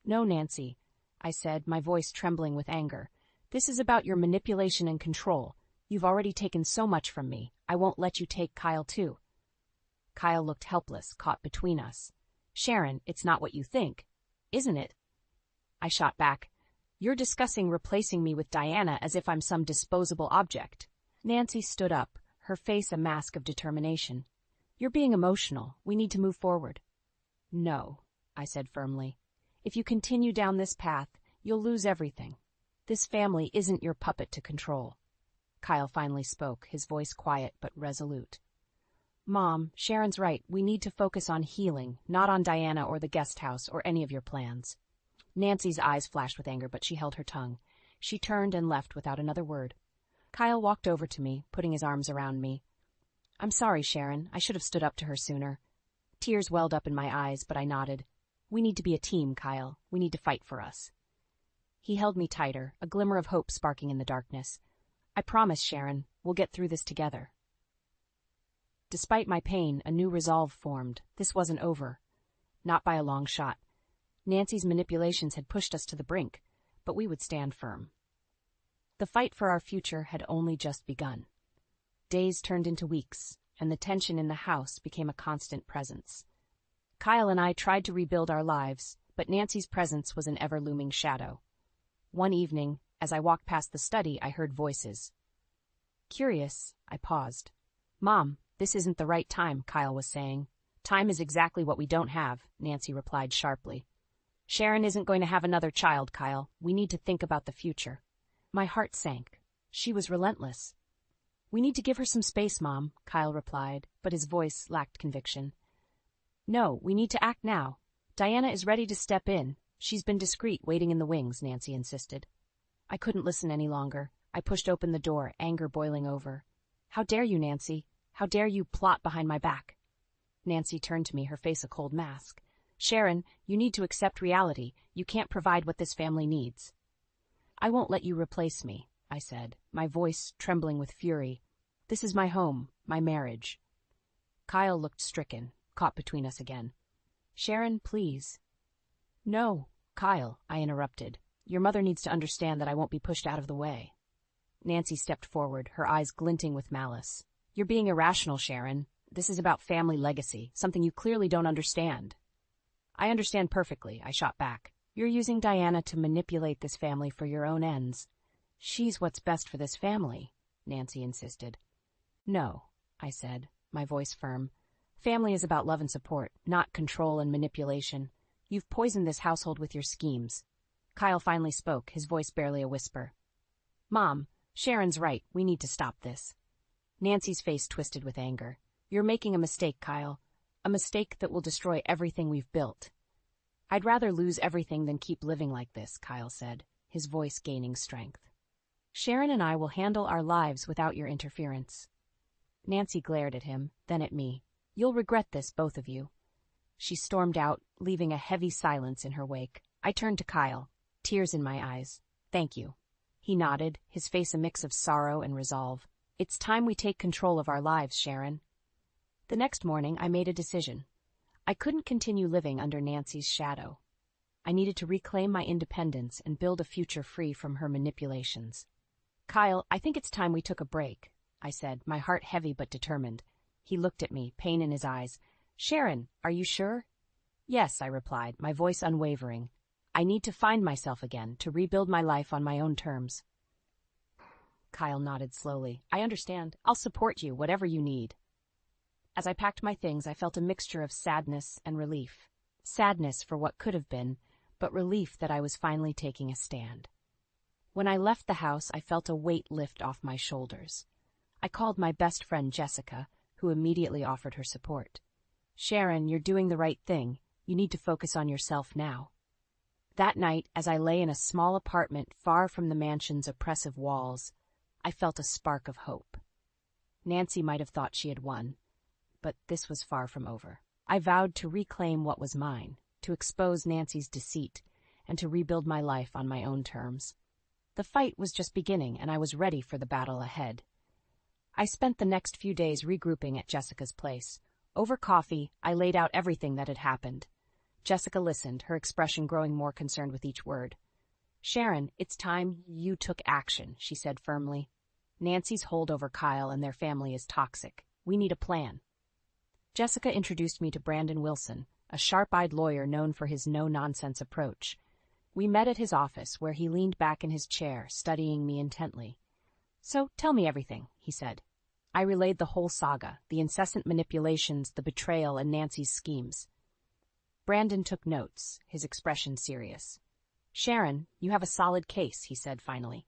"No, Nancy," I said, my voice trembling with anger. "This is about your manipulation and control. You've already taken so much from me. I won't let you take Kyle too." Kyle looked helpless, caught between us. "Sharon, it's not what you think, isn't it?" I shot back. "You're discussing replacing me with Diana as if I'm some disposable object." Nancy stood up, her face a mask of determination. "You're being emotional. We need to move forward." "No," I said firmly. "If you continue down this path, you'll lose everything. This family isn't your puppet to control." Kyle finally spoke, his voice quiet but resolute. "Mom, Sharon's right. We need to focus on healing, not on Diana or the guest house or any of your plans." Nancy's eyes flashed with anger, but she held her tongue. She turned and left without another word. Kyle walked over to me, putting his arms around me. "I'm sorry, Sharon. I should have stood up to her sooner." Tears welled up in my eyes, but I nodded. "We need to be a team, Kyle. We need to fight for us." He held me tighter, a glimmer of hope sparking in the darkness. "I promise, Sharon, we'll get through this together." Despite my pain, a new resolve formed. This wasn't over. Not by a long shot. Nancy's manipulations had pushed us to the brink, but we would stand firm. The fight for our future had only just begun. Days turned into weeks, and the tension in the house became a constant presence. Kyle and I tried to rebuild our lives, but Nancy's presence was an ever-looming shadow. One evening, as I walked past the study, I heard voices. Curious, I paused. "Mom, this isn't the right time," Kyle was saying. "Time is exactly what we don't have," Nancy replied sharply. "Sharon isn't going to have another child, Kyle. We need to think about the future." My heart sank. She was relentless. "We need to give her some space, Mom," Kyle replied, but his voice lacked conviction. "No, we need to act now. Diana is ready to step in. She's been discreet, waiting in the wings," Nancy insisted. I couldn't listen any longer. I pushed open the door, anger boiling over. "How dare you, Nancy? How dare you plot behind my back?" Nancy turned to me, her face a cold mask. "Sharon, you need to accept reality. You can't provide what this family needs." "I won't let you replace me," I said, my voice trembling with fury. "This is my home, my marriage." Kyle looked stricken, caught between us again. "Sharon, please." "No, Kyle," I interrupted. "Your mother needs to understand that I won't be pushed out of the way." Nancy stepped forward, her eyes glinting with malice. "You're being irrational, Sharon. This is about family legacy, something you clearly don't understand." "I understand perfectly," I shot back. "You're using Diana to manipulate this family for your own ends." "She's what's best for this family," Nancy insisted. "No," I said, my voice firm. "Family is about love and support, not control and manipulation. You've poisoned this household with your schemes." Kyle finally spoke, his voice barely a whisper. "Mom, Sharon's right. We need to stop this." Nancy's face twisted with anger. "You're making a mistake, Kyle. A mistake that will destroy everything we've built." "I'd rather lose everything than keep living like this," Kyle said, his voice gaining strength. "Sharon and I will handle our lives without your interference." Nancy glared at him, then at me. "You'll regret this, both of you." She stormed out, leaving a heavy silence in her wake. I turned to Kyle, tears in my eyes. "Thank you." He nodded, his face a mix of sorrow and resolve. "It's time we take control of our lives, Sharon." The next morning, I made a decision. I couldn't continue living under Nancy's shadow. I needed to reclaim my independence and build a future free from her manipulations. "Kyle, I think it's time we took a break," I said, my heart heavy but determined. He looked at me, pain in his eyes. "Sharon, are you sure?" "Yes," I replied, my voice unwavering. "I need to find myself again, to rebuild my life on my own terms." Kyle nodded slowly. "I understand. I'll support you, whatever you need." As I packed my things, I felt a mixture of sadness and relief. Sadness for what could have been, but relief that I was finally taking a stand. When I left the house, I felt a weight lift off my shoulders. I called my best friend Jessica, who immediately offered her support. "Sharon, you're doing the right thing. You need to focus on yourself now." That night, as I lay in a small apartment far from the mansion's oppressive walls, I felt a spark of hope. Nancy might have thought she had won, but this was far from over. I vowed to reclaim what was mine, to expose Nancy's deceit, and to rebuild my life on my own terms. The fight was just beginning, and I was ready for the battle ahead. I spent the next few days regrouping at Jessica's place. Over coffee, I laid out everything that had happened. Jessica listened, her expression growing more concerned with each word. "Sharon, it's time you took action," she said firmly. "Nancy's hold over Kyle and their family is toxic. We need a plan." Jessica introduced me to Brandon Wilson, a sharp-eyed lawyer known for his no-nonsense approach. We met at his office, where he leaned back in his chair, studying me intently. "So, tell me everything," he said. I relayed the whole saga, the incessant manipulations, the betrayal, and Nancy's schemes. Brandon took notes, his expression serious. "Sharon, you have a solid case," he said finally.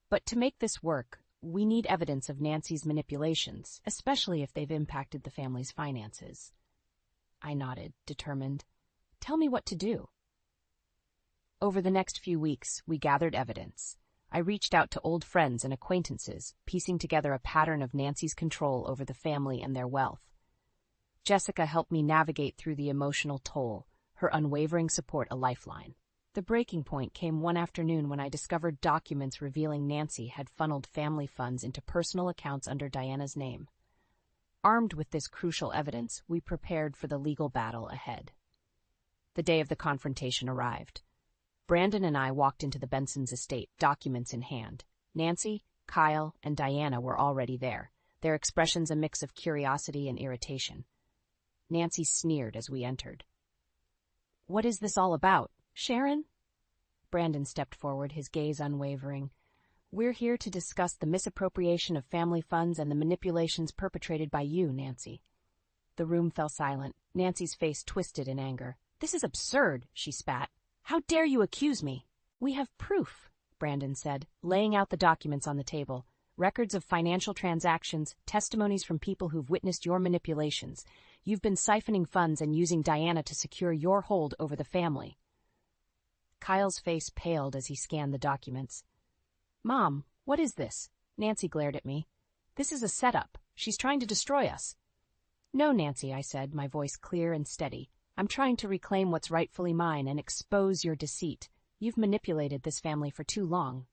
"But to make this work, we need evidence of Nancy's manipulations, especially if they've impacted the family's finances." I nodded, determined. "Tell me what to do." Over the next few weeks, we gathered evidence. I reached out to old friends and acquaintances, piecing together a pattern of Nancy's control over the family and their wealth. Jessica helped me navigate through the emotional toll, her unwavering support a lifeline. The breaking point came one afternoon when I discovered documents revealing Nancy had funneled family funds into personal accounts under Diana's name. Armed with this crucial evidence, we prepared for the legal battle ahead. The day of the confrontation arrived. Brandon and I walked into the Bensons' estate, documents in hand. Nancy, Kyle, and Diana were already there, their expressions a mix of curiosity and irritation. Nancy sneered as we entered. "What is this all about, Sharon?" Brandon stepped forward, his gaze unwavering. "We're here to discuss the misappropriation of family funds and the manipulations perpetrated by you, Nancy." The room fell silent. Nancy's face twisted in anger. "This is absurd," she spat. "How dare you accuse me?" "We have proof," Brandon said, laying out the documents on the table. "Records of financial transactions, testimonies from people who've witnessed your manipulations. You've been siphoning funds and using Diana to secure your hold over the family." Kyle's face paled as he scanned the documents. "Mom, what is this?" Nancy glared at me. "This is a setup. She's trying to destroy us." "No, Nancy," I said, my voice clear and steady. "I'm trying to reclaim what's rightfully mine and expose your deceit. You've manipulated this family for too long."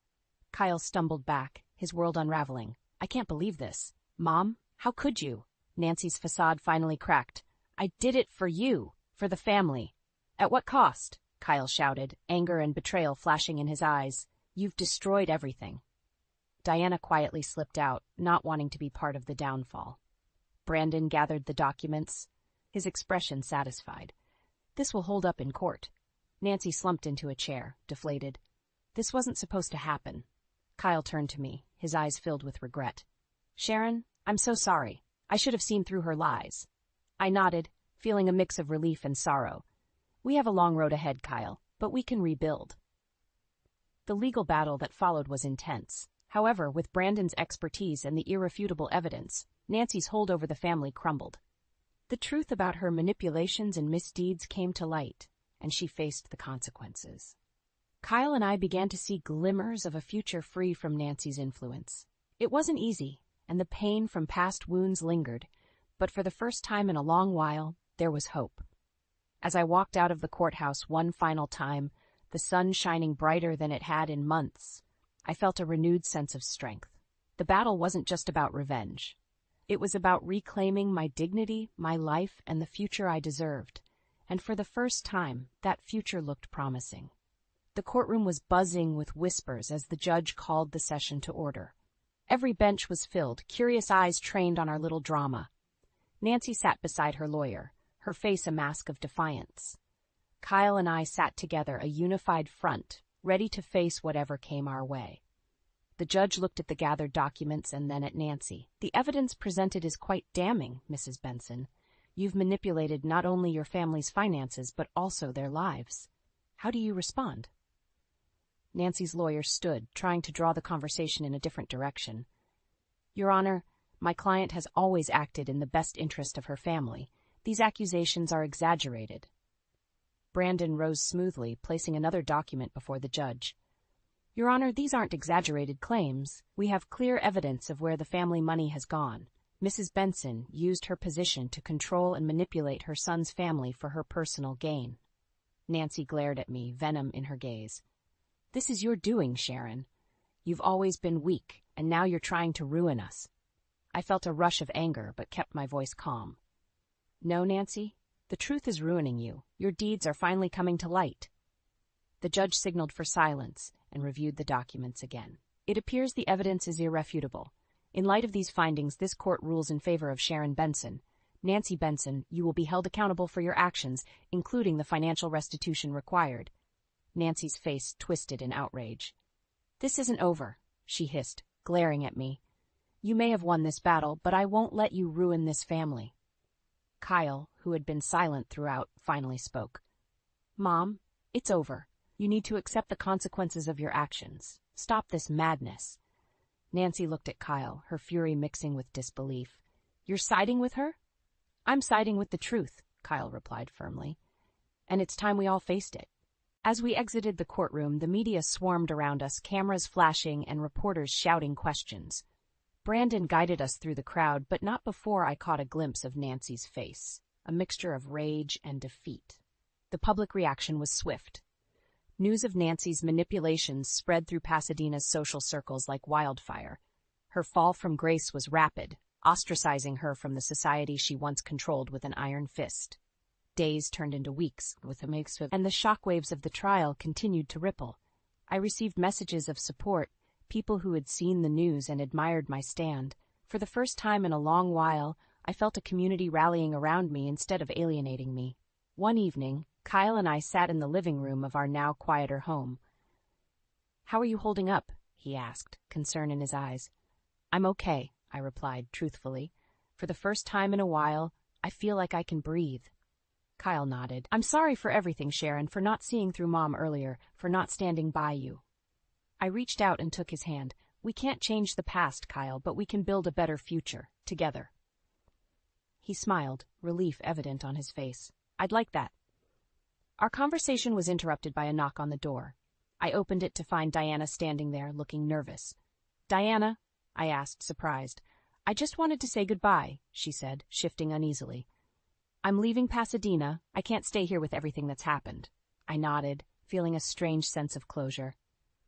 Kyle stumbled back, his world unraveling. "I can't believe this. Mom, how could you?" Nancy's facade finally cracked. "I did it for you, for the family." "At what cost?" Kyle shouted, anger and betrayal flashing in his eyes. "You've destroyed everything." Diana quietly slipped out, not wanting to be part of the downfall. Brandon gathered the documents, his expression satisfied. "This will hold up in court." Nancy slumped into a chair, deflated. "This wasn't supposed to happen." Kyle turned to me, his eyes filled with regret. "Sharon, I'm so sorry. I should have seen through her lies." I nodded, feeling a mix of relief and sorrow. "We have a long road ahead, Kyle, but we can rebuild." The legal battle that followed was intense. However, with Brandon's expertise and the irrefutable evidence, Nancy's hold over the family crumbled. The truth about her manipulations and misdeeds came to light, and she faced the consequences. Kyle and I began to see glimmers of a future free from Nancy's influence. It wasn't easy, and the pain from past wounds lingered, but for the first time in a long while, there was hope. As I walked out of the courthouse one final time, the sun shining brighter than it had in months, I felt a renewed sense of strength. The battle wasn't just about revenge. It was about reclaiming my dignity, my life, and the future I deserved. and for the first time, that future looked promising. The courtroom was buzzing with whispers as the judge called the session to order. Every bench was filled, curious eyes trained on our little drama. Nancy sat beside her lawyer, her face a mask of defiance. Kyle and I sat together, a unified front, ready to face whatever came our way. The judge looked at the gathered documents and then at Nancy. "The evidence presented is quite damning, Mrs. Benson. You've manipulated not only your family's finances, but also their lives. How do you respond?" Nancy's lawyer stood, trying to draw the conversation in a different direction. "Your Honor, my client has always acted in the best interest of her family. These accusations are exaggerated." Brandon rose smoothly, placing another document before the judge. "Your Honor, these aren't exaggerated claims. We have clear evidence of where the family money has gone. Mrs. Benson used her position to control and manipulate her son's family for her personal gain." Nancy glared at me, venom in her gaze. "This is your doing, Sharon. You've always been weak, and now you're trying to ruin us." I felt a rush of anger, but kept my voice calm. "No, Nancy, the truth is ruining you. Your deeds are finally coming to light." The judge signaled for silence and reviewed the documents again. "It appears the evidence is irrefutable. In light of these findings, this court rules in favor of Sharon Benson. Nancy Benson, you will be held accountable for your actions, including the financial restitution required." Nancy's face twisted in outrage. "This isn't over," she hissed, glaring at me. "You may have won this battle, but I won't let you ruin this family." Kyle, who had been silent throughout, finally spoke. "Mom, it's over. You need to accept the consequences of your actions. Stop this madness." Nancy looked at Kyle, her fury mixing with disbelief. "You're siding with her?" "I'm siding with the truth," Kyle replied firmly. "And it's time we all faced it." As we exited the courtroom, the media swarmed around us, cameras flashing and reporters shouting questions. Brandon guided us through the crowd, but not before I caught a glimpse of Nancy's face, a mixture of rage and defeat. The public reaction was swift. News of Nancy's manipulations spread through Pasadena's social circles like wildfire. Her fall from grace was rapid, ostracizing her from the society she once controlled with an iron fist. Days turned into weeks, with a mix of, and the shockwaves of the trial continued to ripple. I received messages of support, people who had seen the news and admired my stand. For the first time in a long while, I felt a community rallying around me instead of alienating me. One evening, Kyle and I sat in the living room of our now quieter home. "How are you holding up?" he asked, concern in his eyes. "I'm okay," I replied truthfully. "For the first time in a while, I feel like I can breathe." Kyle nodded. "I'm sorry for everything, Sharon, for not seeing through Mom earlier, for not standing by you." I reached out and took his hand. "We can't change the past, Kyle, but we can build a better future, together." He smiled, relief evident on his face. "I'd like that." Our conversation was interrupted by a knock on the door. I opened it to find Diana standing there, looking nervous. "Diana?" I asked, surprised. "I just wanted to say goodbye," she said, shifting uneasily. "I'm leaving Pasadena. I can't stay here with everything that's happened." I nodded, feeling a strange sense of closure.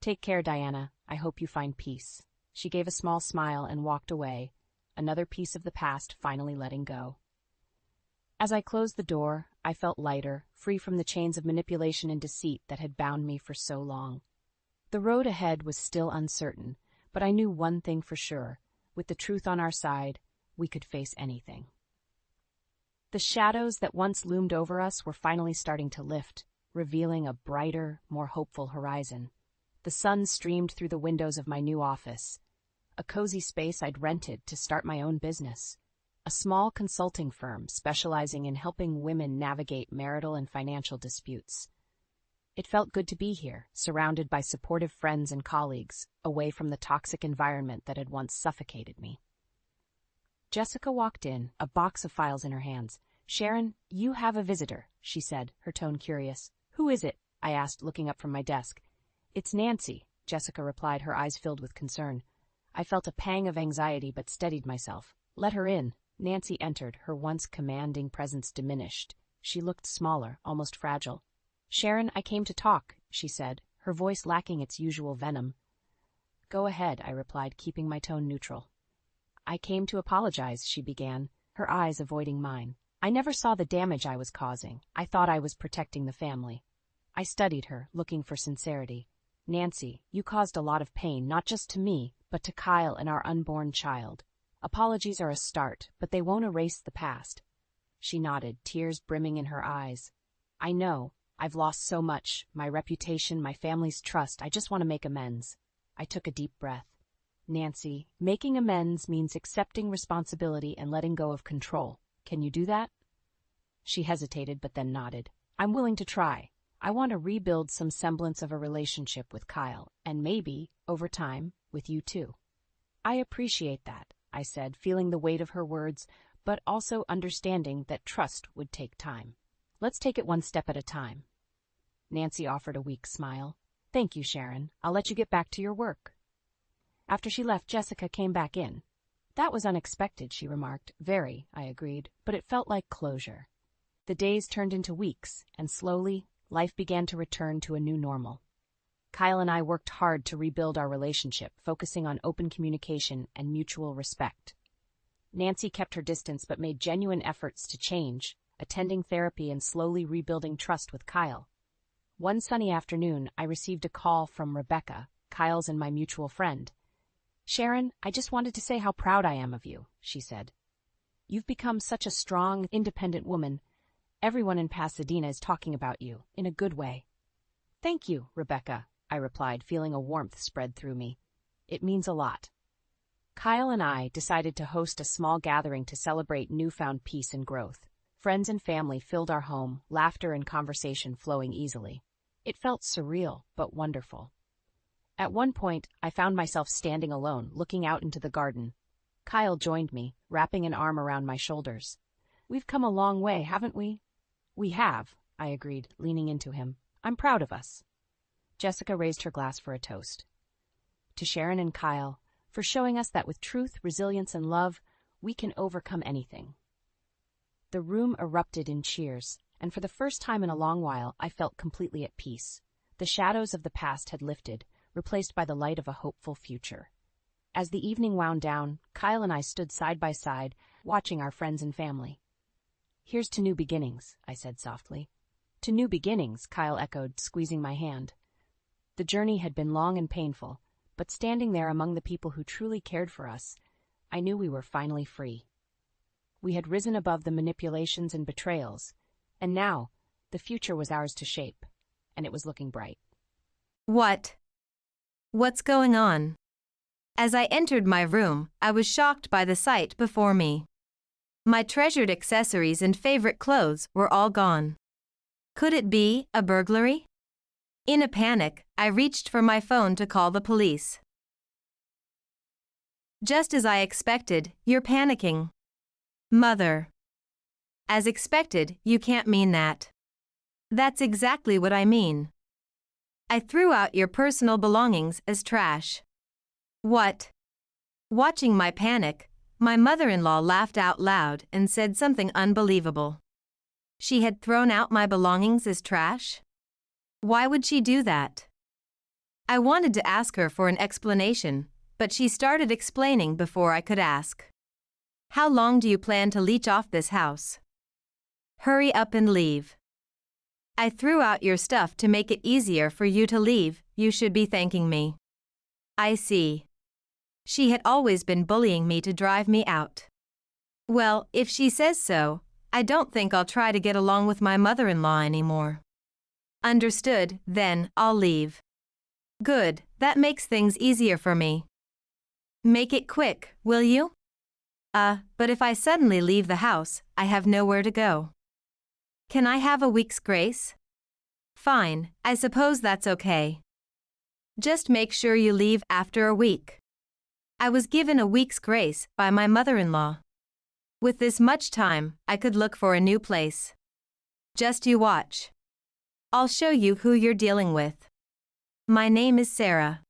"Take care, Diana. I hope you find peace." She gave a small smile and walked away, another piece of the past finally letting go. As I closed the door, I felt lighter, free from the chains of manipulation and deceit that had bound me for so long. The road ahead was still uncertain, but I knew one thing for sure. With the truth on our side, we could face anything. The shadows that once loomed over us were finally starting to lift, revealing a brighter, more hopeful horizon. The sun streamed through the windows of my new office, a cozy space I'd rented to start my own business, a small consulting firm specializing in helping women navigate marital and financial disputes. It felt good to be here, surrounded by supportive friends and colleagues, away from the toxic environment that had once suffocated me. Jessica walked in, a box of files in her hands. "Sharon, you have a visitor," she said, her tone curious. "Who is it?" I asked, looking up from my desk. "It's Nancy," Jessica replied, her eyes filled with concern. I felt a pang of anxiety but steadied myself. "Let her in." Nancy entered, her once commanding presence diminished. She looked smaller, almost fragile. "Sharon, I came to talk," she said, her voice lacking its usual venom. "Go ahead," I replied, keeping my tone neutral. "I came to apologize," she began, her eyes avoiding mine. I never saw the damage I was causing. I thought I was protecting the family. I studied her, looking for sincerity. Nancy, you caused a lot of pain, not just to me, but to Kyle and our unborn child. Apologies are a start, but they won't erase the past. She nodded, tears brimming in her eyes. I know. I've lost so much. My reputation, my family's trust. I just want to make amends. I took a deep breath. Nancy, making amends means accepting responsibility and letting go of control. Can you do that? She hesitated, but then nodded. I'm willing to try. I want to rebuild some semblance of a relationship with Kyle, and maybe, over time, with you too. I appreciate that, I said, feeling the weight of her words, but also understanding that trust would take time. Let's take it one step at a time. Nancy offered a weak smile. Thank you, Sharon. I'll let you get back to your work. After she left, Jessica came back in. That was unexpected, she remarked. Very, I agreed, but it felt like closure. The days turned into weeks, and slowly, life began to return to a new normal. Kyle and I worked hard to rebuild our relationship, focusing on open communication and mutual respect. Nancy kept her distance but made genuine efforts to change, attending therapy and slowly rebuilding trust with Kyle. One sunny afternoon, I received a call from Rebecca, Kyle's and my mutual friend. Sharon, I just wanted to say how proud I am of you, she said. You've become such a strong, independent woman. Everyone in Pasadena is talking about you, in a good way. Thank you, Rebecca, I replied, feeling a warmth spread through me. It means a lot. Kyle and I decided to host a small gathering to celebrate newfound peace and growth. Friends and family filled our home, laughter and conversation flowing easily. It felt surreal, but wonderful. At one point, I found myself standing alone, looking out into the garden. Kyle joined me, wrapping an arm around my shoulders. We've come a long way, haven't we? We have, I agreed, leaning into him. I'm proud of us. Jessica raised her glass for a toast. To Sharon and Kyle, for showing us that with truth, resilience, and love, we can overcome anything. The room erupted in cheers, and for the first time in a long while, I felt completely at peace. The shadows of the past had lifted, replaced by the light of a hopeful future. As the evening wound down, Kyle and I stood side by side, watching our friends and family. Here's to new beginnings, I said softly. To new beginnings, Kyle echoed, squeezing my hand. The journey had been long and painful, but standing there among the people who truly cared for us, I knew we were finally free. We had risen above the manipulations and betrayals, and now the future was ours to shape, and it was looking bright. What's going on? As I entered my room, I was shocked by the sight before me. My treasured accessories and favorite clothes were all gone. Could it be a burglary? In a panic, I reached for my phone to call the police. Just as I expected, you're panicking. Mother. As expected, you can't mean that. That's exactly what I mean. I threw out your personal belongings as trash. What? Watching my panic, my mother-in-law laughed out loud and said something unbelievable. She had thrown out my belongings as trash? Why would she do that? I wanted to ask her for an explanation, but she started explaining before I could ask. How long do you plan to leech off this house? Hurry up and leave. I threw out your stuff to make it easier for you to leave. You should be thanking me. I see. She had always been bullying me to drive me out. Well, if she says so, I don't think I'll try to get along with my mother-in-law anymore. Understood, then, I'll leave. Good, that makes things easier for me. Make it quick, will you? But if I suddenly leave the house, I have nowhere to go. Can I have a week's grace? Fine, I suppose that's okay. Just make sure you leave after a week. I was given a week's grace by my mother-in-law. With this much time, I could look for a new place. Just you watch. I'll show you who you're dealing with. My name is Sarah.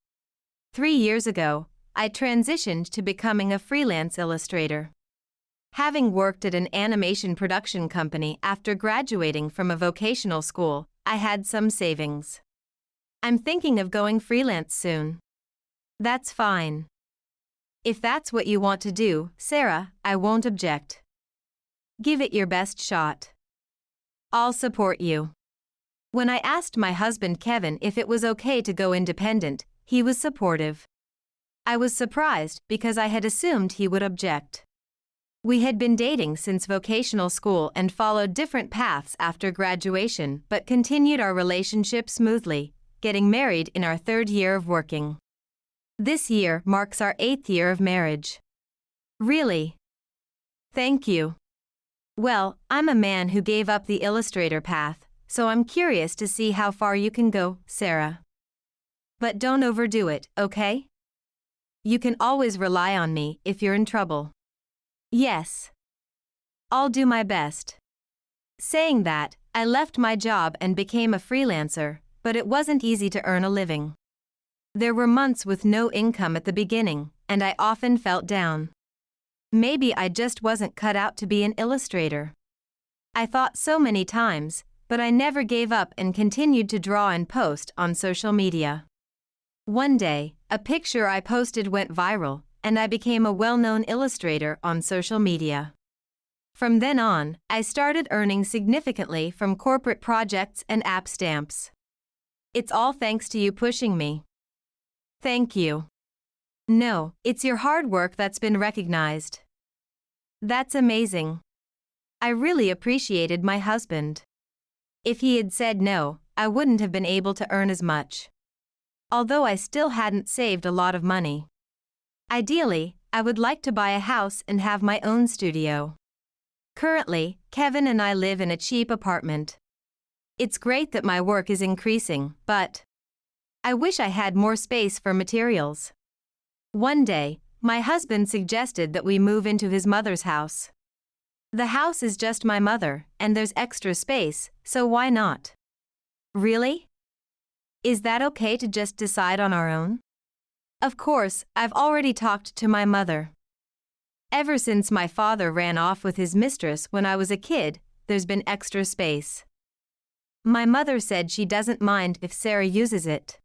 3 years ago, I transitioned to becoming a freelance illustrator. Having worked at an animation production company after graduating from a vocational school, I had some savings. I'm thinking of going freelance soon. That's fine. If that's what you want to do, Sarah, I won't object. Give it your best shot. I'll support you. When I asked my husband Kevin if it was okay to go independent, he was supportive. I was surprised because I had assumed he would object. We had been dating since vocational school and followed different paths after graduation but continued our relationship smoothly, getting married in our 3rd year of working. This year marks our 8th year of marriage. Really? Thank you. Well, I'm a man who gave up the illustrator path, so I'm curious to see how far you can go, Sarah. But don't overdo it, okay? You can always rely on me if you're in trouble. Yes. I'll do my best. Saying that, I left my job and became a freelancer, but it wasn't easy to earn a living. There were months with no income at the beginning, and I often felt down. Maybe I just wasn't cut out to be an illustrator. I thought so many times, but I never gave up and continued to draw and post on social media. One day, a picture I posted went viral, and I became a well-known illustrator on social media. From then on, I started earning significantly from corporate projects and app stamps. It's all thanks to you pushing me. Thank you. No, it's your hard work that's been recognized. That's amazing. I really appreciated my husband. If he had said no, I wouldn't have been able to earn as much. Although I still hadn't saved a lot of money. Ideally, I would like to buy a house and have my own studio. Currently, Kevin and I live in a cheap apartment. It's great that my work is increasing, but I wish I had more space for materials. One day, my husband suggested that we move into his mother's house. The house is just my mother, and there's extra space, so why not? Really? Is that okay to just decide on our own? Of course, I've already talked to my mother. Ever since my father ran off with his mistress when I was a kid, there's been extra space. My mother said she doesn't mind if Sarah uses it.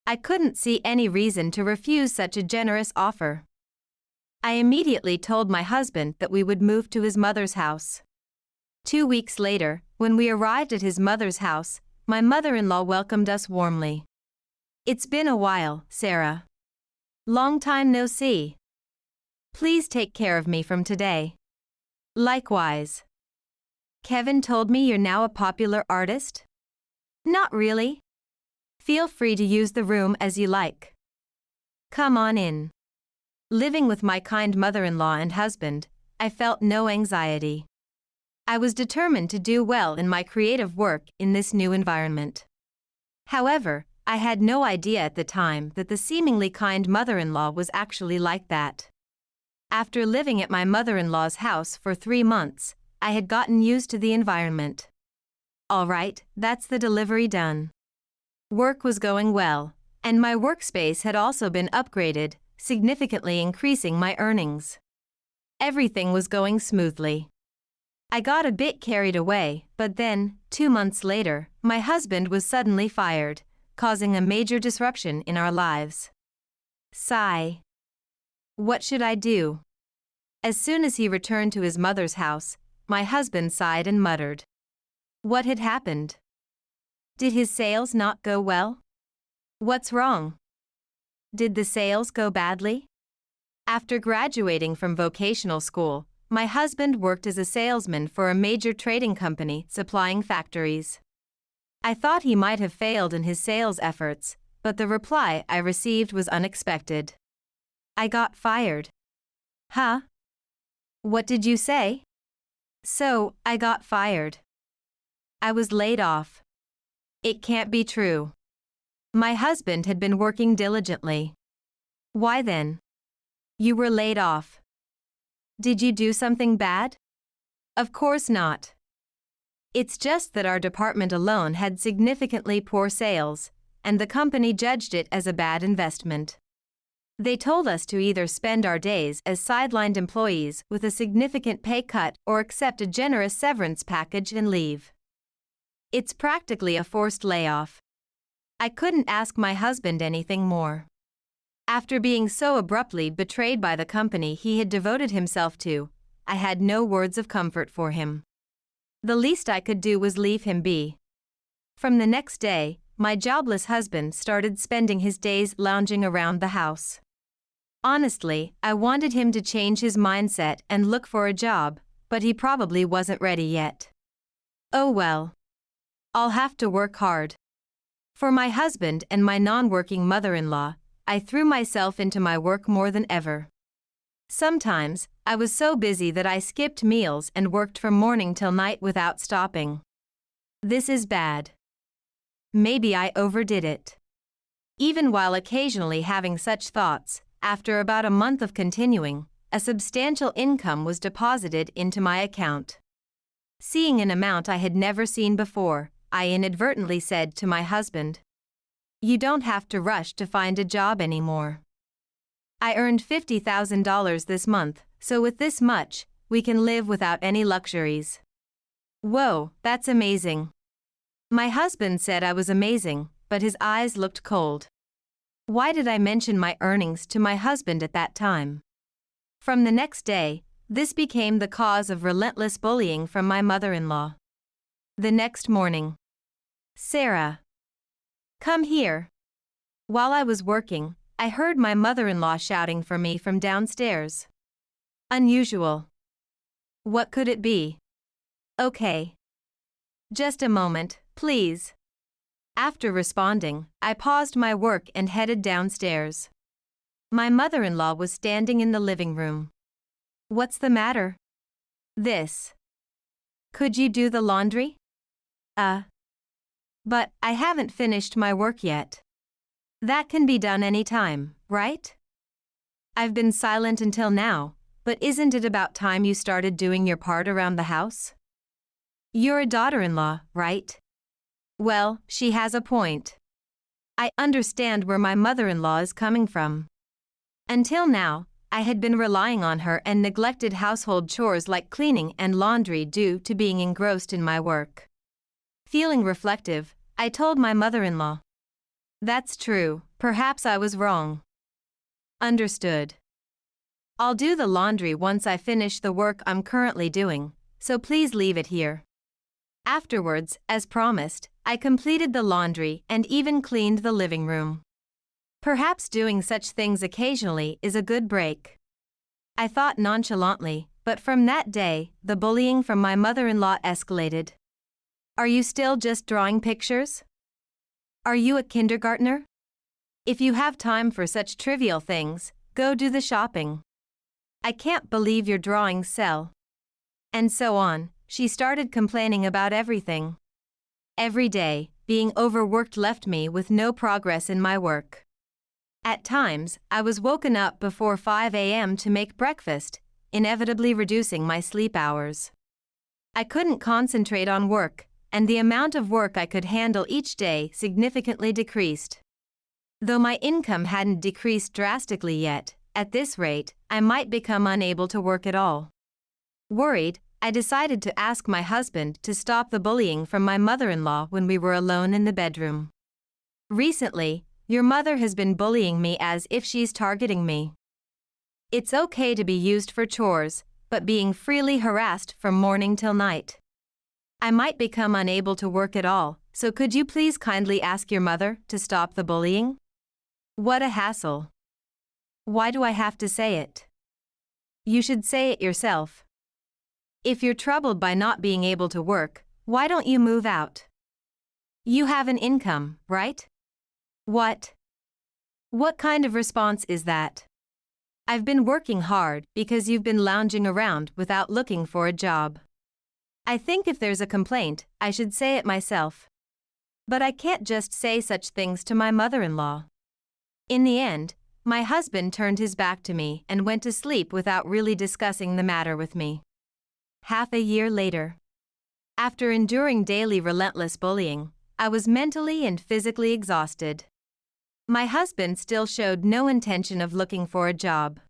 I couldn't see any reason to refuse such a generous offer. I immediately told my husband that we would move to his mother's house. 2 weeks later, when we arrived at his mother's house, my mother-in-law welcomed us warmly. It's been a while, Sarah. Long time no see. Please take care of me from today. Likewise. Kevin told me you're now a popular artist? Not really. Feel free to use the room as you like. Come on in. Living with my kind mother-in-law and husband, I felt no anxiety. I was determined to do well in my creative work in this new environment. However, I had no idea at the time that the seemingly kind mother-in-law was actually like that. After living at my mother-in-law's house for 3 months, I had gotten used to the environment. All right, that's the delivery done. Work was going well, and my workspace had also been upgraded, significantly increasing my earnings. Everything was going smoothly. I got a bit carried away, but then, 2 months later, my husband was suddenly fired, causing a major disruption in our lives. Sigh. What should I do? As soon as he returned to his mother's house, my husband sighed and muttered. What had happened? Did his sales not go well? What's wrong? Did the sales go badly? After graduating from vocational school, my husband worked as a salesman for a major trading company supplying factories. I thought he might have failed in his sales efforts, but the reply I received was unexpected. I got fired. Huh? What did you say? So, I got fired. I was laid off. It can't be true. My husband had been working diligently. Why then? You were laid off. Did you do something bad? Of course not. It's just that our department alone had significantly poor sales, and the company judged it as a bad investment. They told us to either spend our days as sidelined employees with a significant pay cut or accept a generous severance package and leave. It's practically a forced layoff. I couldn't ask my husband anything more. After being so abruptly betrayed by the company he had devoted himself to, I had no words of comfort for him. The least I could do was leave him be. From the next day, my jobless husband started spending his days lounging around the house. Honestly, I wanted him to change his mindset and look for a job, but he probably wasn't ready yet. Oh well. I'll have to work hard. For my husband and my non-working mother-in-law, I threw myself into my work more than ever. Sometimes, I was so busy that I skipped meals and worked from morning till night without stopping. This is bad. Maybe I overdid it. Even while occasionally having such thoughts, after about a month of continuing, a substantial income was deposited into my account. Seeing an amount I had never seen before, I inadvertently said to my husband, "You don't have to rush to find a job anymore. I earned $50,000 this month, so with this much, we can live without any luxuries." Whoa, that's amazing. My husband said I was amazing, but his eyes looked cold. Why did I mention my earnings to my husband at that time? From the next day, this became the cause of relentless bullying from my mother-in-law. The next morning. "Sarah, come here." While I was working, I heard my mother-in-law shouting for me from downstairs. Unusual. What could it be? Okay. Just a moment, please. After responding, I paused my work and headed downstairs. My mother-in-law was standing in the living room. "What's the matter?" "This. Could you do the laundry?" But I haven't finished my work yet." "That can be done any time, right?" "I've been silent until now, but isn't it about time you started doing your part around the house?" "You're a daughter-in-law, right?" "Well, she has a point. I understand where my mother-in-law is coming from. Until now, I had been relying on her and neglected household chores like cleaning and laundry due to being engrossed in my work." Feeling reflective, I told my mother-in-law. "That's true, perhaps I was wrong." "Understood. I'll do the laundry once I finish the work I'm currently doing, so please leave it here." Afterwards, as promised, I completed the laundry and even cleaned the living room. Perhaps doing such things occasionally is a good break. I thought nonchalantly, but from that day, the bullying from my mother-in-law escalated. "Are you still just drawing pictures? Are you a kindergartner? If you have time for such trivial things, go do the shopping. I can't believe your drawings sell." And so on, she started complaining about everything. Every day, being overworked left me with no progress in my work. At times, I was woken up before 5 a.m. to make breakfast, inevitably reducing my sleep hours. I couldn't concentrate on work, and the amount of work I could handle each day significantly decreased. Though my income hadn't decreased drastically yet, at this rate, I might become unable to work at all. Worried, I decided to ask my husband to stop the bullying from my mother-in-law when we were alone in the bedroom. "Recently, your mother has been bullying me as if she's targeting me. It's okay to be used for chores, but being freely harassed from morning till night. I might become unable to work at all, so could you please kindly ask your mother to stop the bullying?" What a hassle. Why do I have to say it? You should say it yourself. If you're troubled by not being able to work, why don't you move out? You have an income, right? What? What kind of response is that? I've been working hard because you've been lounging around without looking for a job. I think if there's a complaint, I should say it myself. But I can't just say such things to my mother-in-law. In the end, my husband turned his back to me and went to sleep without really discussing the matter with me. Half a year later. After enduring daily relentless bullying, I was mentally and physically exhausted. My husband still showed no intention of looking for a job.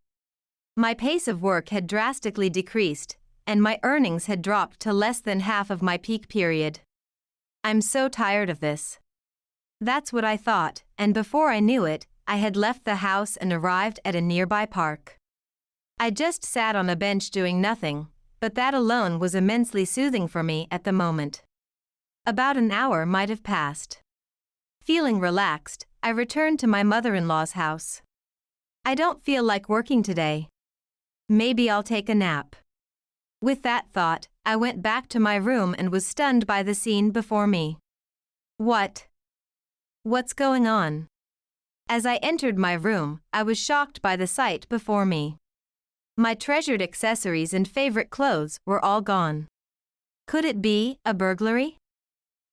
My pace of work had drastically decreased, and my earnings had dropped to less than half of my peak period. I'm so tired of this. That's what I thought, and before I knew it, I had left the house and arrived at a nearby park. I just sat on a bench doing nothing, but that alone was immensely soothing for me at the moment. About an hour might have passed. Feeling relaxed, I returned to my mother-in-law's house. I don't feel like working today. Maybe I'll take a nap. With that thought, I went back to my room and was stunned by the scene before me. What's going on? As I entered my room, I was shocked by the sight before me. My treasured accessories and favorite clothes were all gone. Could it be a burglary?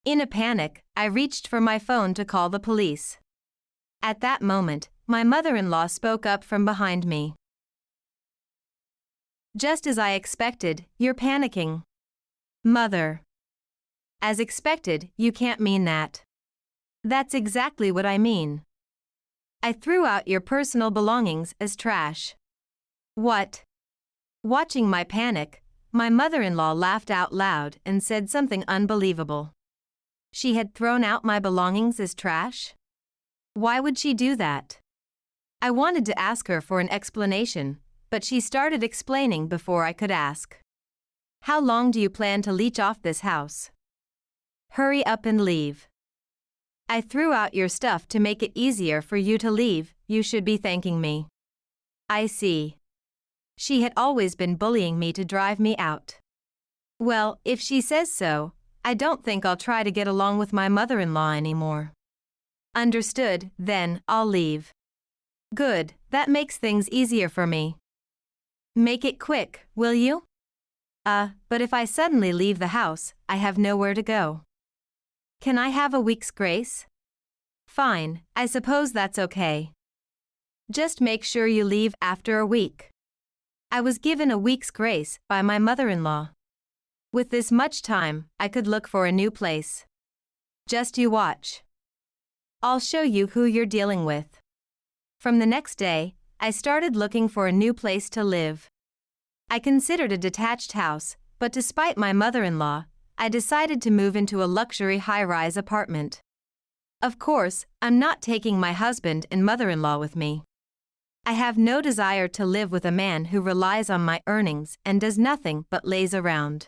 In a panic, I reached for my phone to call the police. At that moment, my mother-in-law spoke up from behind me. Just as I expected, you're panicking. Mother. As expected, you can't mean that. That's exactly what I mean. I threw out your personal belongings as trash. What? Watching my panic, my mother-in-law laughed out loud and said something unbelievable. She had thrown out my belongings as trash? Why would she do that? I wanted to ask her for an explanation, but she started explaining before I could ask. How long do you plan to leech off this house? Hurry up and leave. I threw out your stuff to make it easier for you to leave, you should be thanking me. I see. She had always been bullying me to drive me out. Well, if she says so, I don't think I'll try to get along with my mother-in-law anymore. Understood, then, I'll leave. Good, that makes things easier for me. Make it quick, will you? But if I suddenly leave the house, I have nowhere to go. Can I have a week's grace? Fine, I suppose that's okay. Just make sure you leave after a week. I was given a week's grace by my mother-in-law. With this much time, I could look for a new place. Just you watch. I'll show you who you're dealing with. From the next day, I started looking for a new place to live. I considered a detached house, but despite my mother-in-law, I decided to move into a luxury high-rise apartment. Of course, I'm not taking my husband and mother-in-law with me. I have no desire to live with a man who relies on my earnings and does nothing but laze around.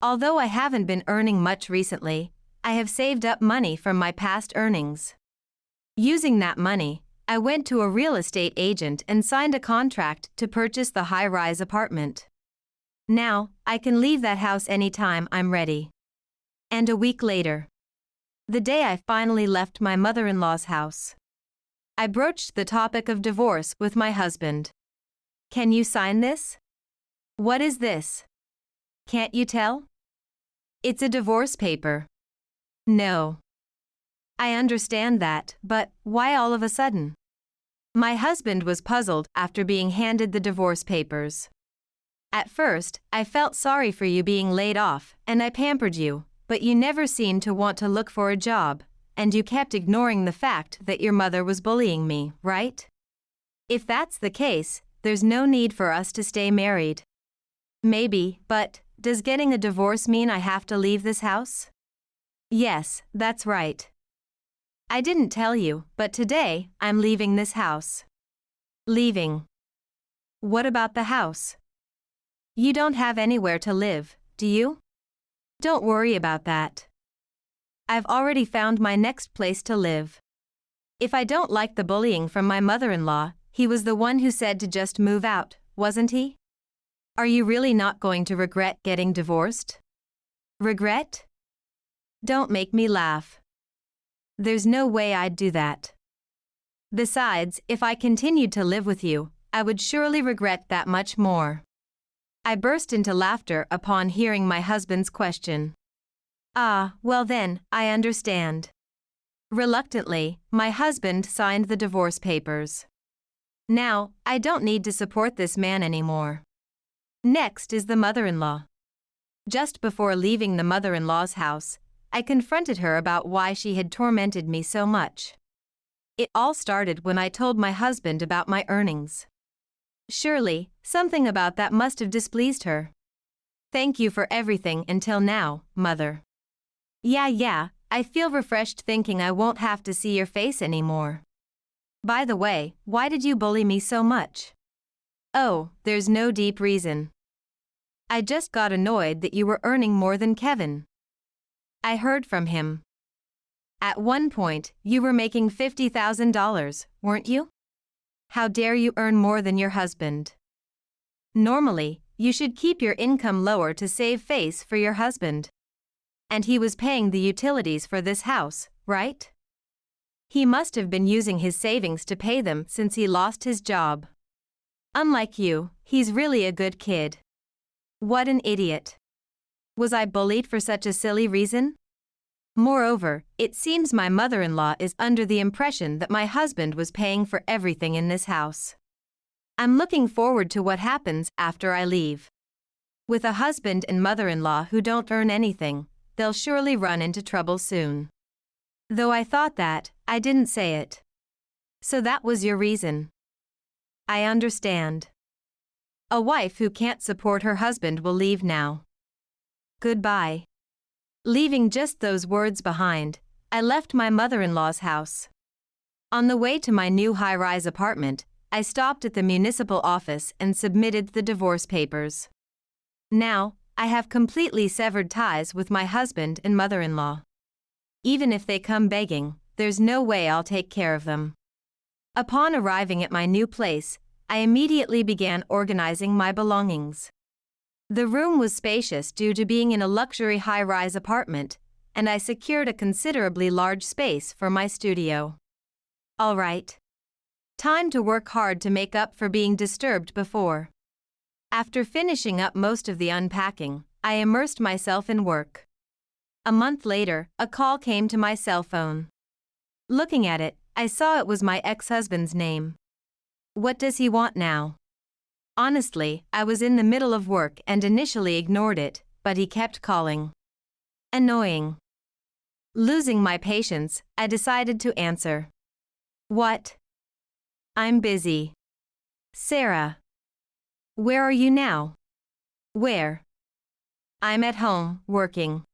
Although I haven't been earning much recently, I have saved up money from my past earnings. Using that money, I went to a real estate agent and signed a contract to purchase the high-rise apartment. Now, I can leave that house anytime I'm ready. And a week later, the day I finally left my mother-in-law's house, I broached the topic of divorce with my husband. Can you sign this? What is this? Can't you tell? It's a divorce paper. No. I understand that, but why all of a sudden? My husband was puzzled after being handed the divorce papers. At first, I felt sorry for you being laid off, and I pampered you, but you never seemed to want to look for a job, and you kept ignoring the fact that your mother was bullying me, right? If that's the case, there's no need for us to stay married. Maybe, but does getting a divorce mean I have to leave this house? Yes, that's right. I didn't tell you, but today, I'm leaving this house. Leaving. What about the house? You don't have anywhere to live, do you? Don't worry about that. I've already found my next place to live. If I don't like the bullying from my mother-in-law, he was the one who said to just move out, wasn't he? Are you really not going to regret getting divorced? Regret? Don't make me laugh. There's no way I'd do that. Besides, if I continued to live with you, I would surely regret that much more. I burst into laughter upon hearing my husband's question. Ah, well then, I understand. Reluctantly, my husband signed the divorce papers. Now, I don't need to support this man anymore. Next is the mother-in-law. Just before leaving the mother-in-law's house, I confronted her about why she had tormented me so much. It all started when I told my husband about my earnings. Surely, something about that must have displeased her. Thank you for everything until now, Mother. Yeah, I feel refreshed thinking I won't have to see your face anymore. By the way, why did you bully me so much? Oh, there's no deep reason. I just got annoyed that you were earning more than Kevin. I heard from him. At one point, you were making $50,000, weren't you? How dare you earn more than your husband? Normally, you should keep your income lower to save face for your husband. And he was paying the utilities for this house, right? He must have been using his savings to pay them since he lost his job. Unlike you, he's really a good kid. What an idiot. Was I bullied for such a silly reason? Moreover, it seems my mother-in-law is under the impression that my husband was paying for everything in this house. I'm looking forward to what happens after I leave. With a husband and mother-in-law who don't earn anything, they'll surely run into trouble soon. Though I thought that, I didn't say it. So that was your reason. I understand. A wife who can't support her husband will leave now. Goodbye. Leaving just those words behind, I left my mother-in-law's house. On the way to my new high-rise apartment, I stopped at the municipal office and submitted the divorce papers. Now, I have completely severed ties with my husband and mother-in-law. Even if they come begging, there's no way I'll take care of them. Upon arriving at my new place, I immediately began organizing my belongings. The room was spacious due to being in a luxury high-rise apartment, and I secured a considerably large space for my studio. All right. Time to work hard to make up for being disturbed before. After finishing up most of the unpacking, I immersed myself in work. A month later, a call came to my cell phone. Looking at it, I saw it was my ex-husband's name. What does he want now? Honestly, I was in the middle of work and initially ignored it, but he kept calling. Annoying. Losing my patience, I decided to answer. What? I'm busy. Sarah. Where are you now? Where? I'm at home, working.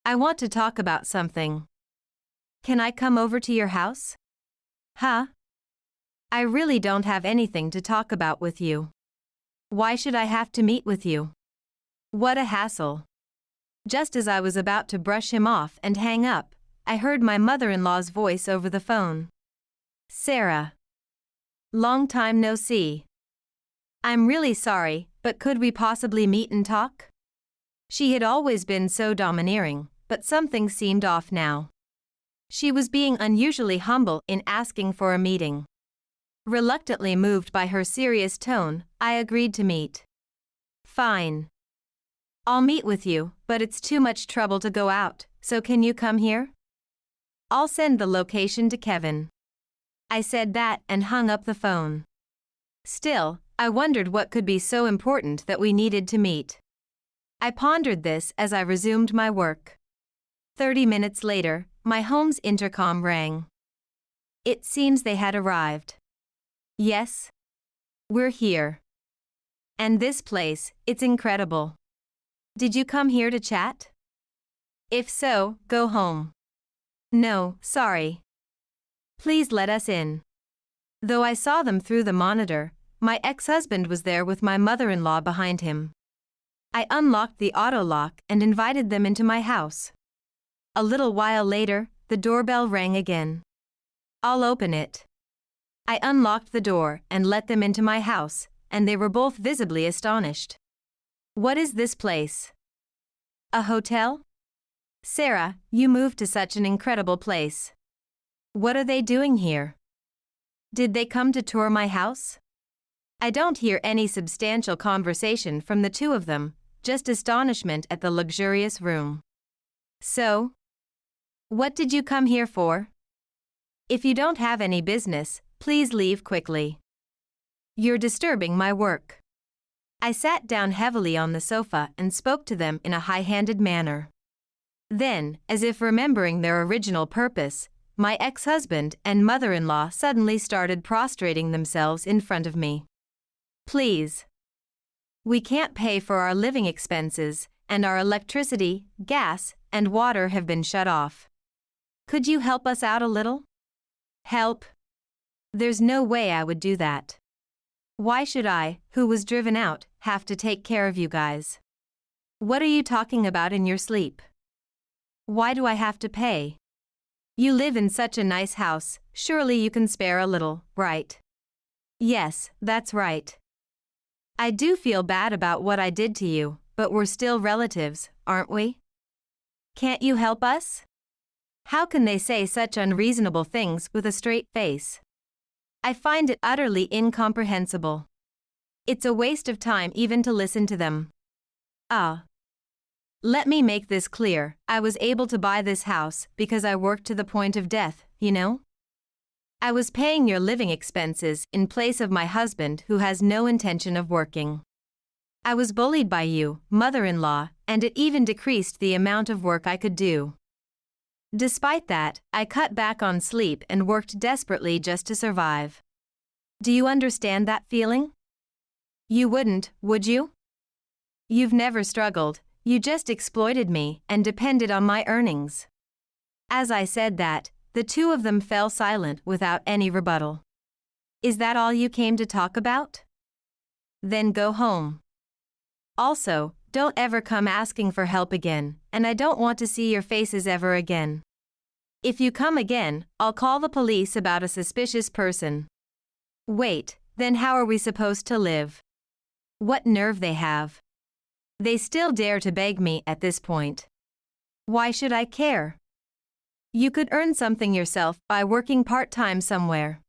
I want to talk about something. Can I come over to your house? Huh? I really don't have anything to talk about with you. Why should I have to meet with you? What a hassle. Just as I was about to brush him off and hang up, I heard my mother-in-law's voice over the phone. Sarah. Long time no see. I'm really sorry, but could we possibly meet and talk? She had always been so domineering, but something seemed off now. She was being unusually humble in asking for a meeting. Reluctantly moved by her serious tone, I agreed to meet. Fine. I'll meet with you, but it's too much trouble to go out, so can you come here? I'll send the location to Kevin. I said that and hung up the phone. Still, I wondered what could be so important that we needed to meet. I pondered this as I resumed my work. 30 minutes later, my home's intercom rang. It seems they had arrived. Yes? We're here. And this place, it's incredible. Did you come here to chat? If so, go home. No, sorry. Please let us in. Though I saw them through the monitor, my ex-husband was there with my mother-in-law behind him. I unlocked the auto lock and invited them into my house. A little while later, the doorbell rang again. I'll open it. I unlocked the door and let them into my house, and they were both visibly astonished. What is this place? A hotel? Sarah, you moved to such an incredible place. What are they doing here? Did they come to tour my house? I don't hear any substantial conversation from the two of them, just astonishment at the luxurious room. So? What did you come here for? If you don't have any business, please leave quickly. You're disturbing my work. I sat down heavily on the sofa and spoke to them in a high-handed manner. Then, as if remembering their original purpose, my ex-husband and mother-in-law suddenly started prostrating themselves in front of me. Please. We can't pay for our living expenses, and our electricity, gas, and water have been shut off. Could you help us out a little? Help? There's no way I would do that. Why should I, who was driven out, have to take care of you guys? What are you talking about in your sleep? Why do I have to pay? You live in such a nice house, surely you can spare a little, right? Yes, that's right. I do feel bad about what I did to you, but we're still relatives, aren't we? Can't you help us? How can they say such unreasonable things with a straight face? I find it utterly incomprehensible. It's a waste of time even to listen to them. Ah. Let me make this clear, I was able to buy this house because I worked to the point of death, you know? I was paying your living expenses in place of my husband who has no intention of working. I was bullied by you, mother-in-law, and it even decreased the amount of work I could do. Despite that, I cut back on sleep and worked desperately just to survive. Do you understand that feeling? You wouldn't, would you? You've never struggled, you just exploited me and depended on my earnings. As I said that, the two of them fell silent without any rebuttal. Is that all you came to talk about? Then go home. Also, don't ever come asking for help again, and I don't want to see your faces ever again. If you come again, I'll call the police about a suspicious person. Wait, then how are we supposed to live? What nerve they have. They still dare to beg me at this point. Why should I care? You could earn something yourself by working part-time somewhere.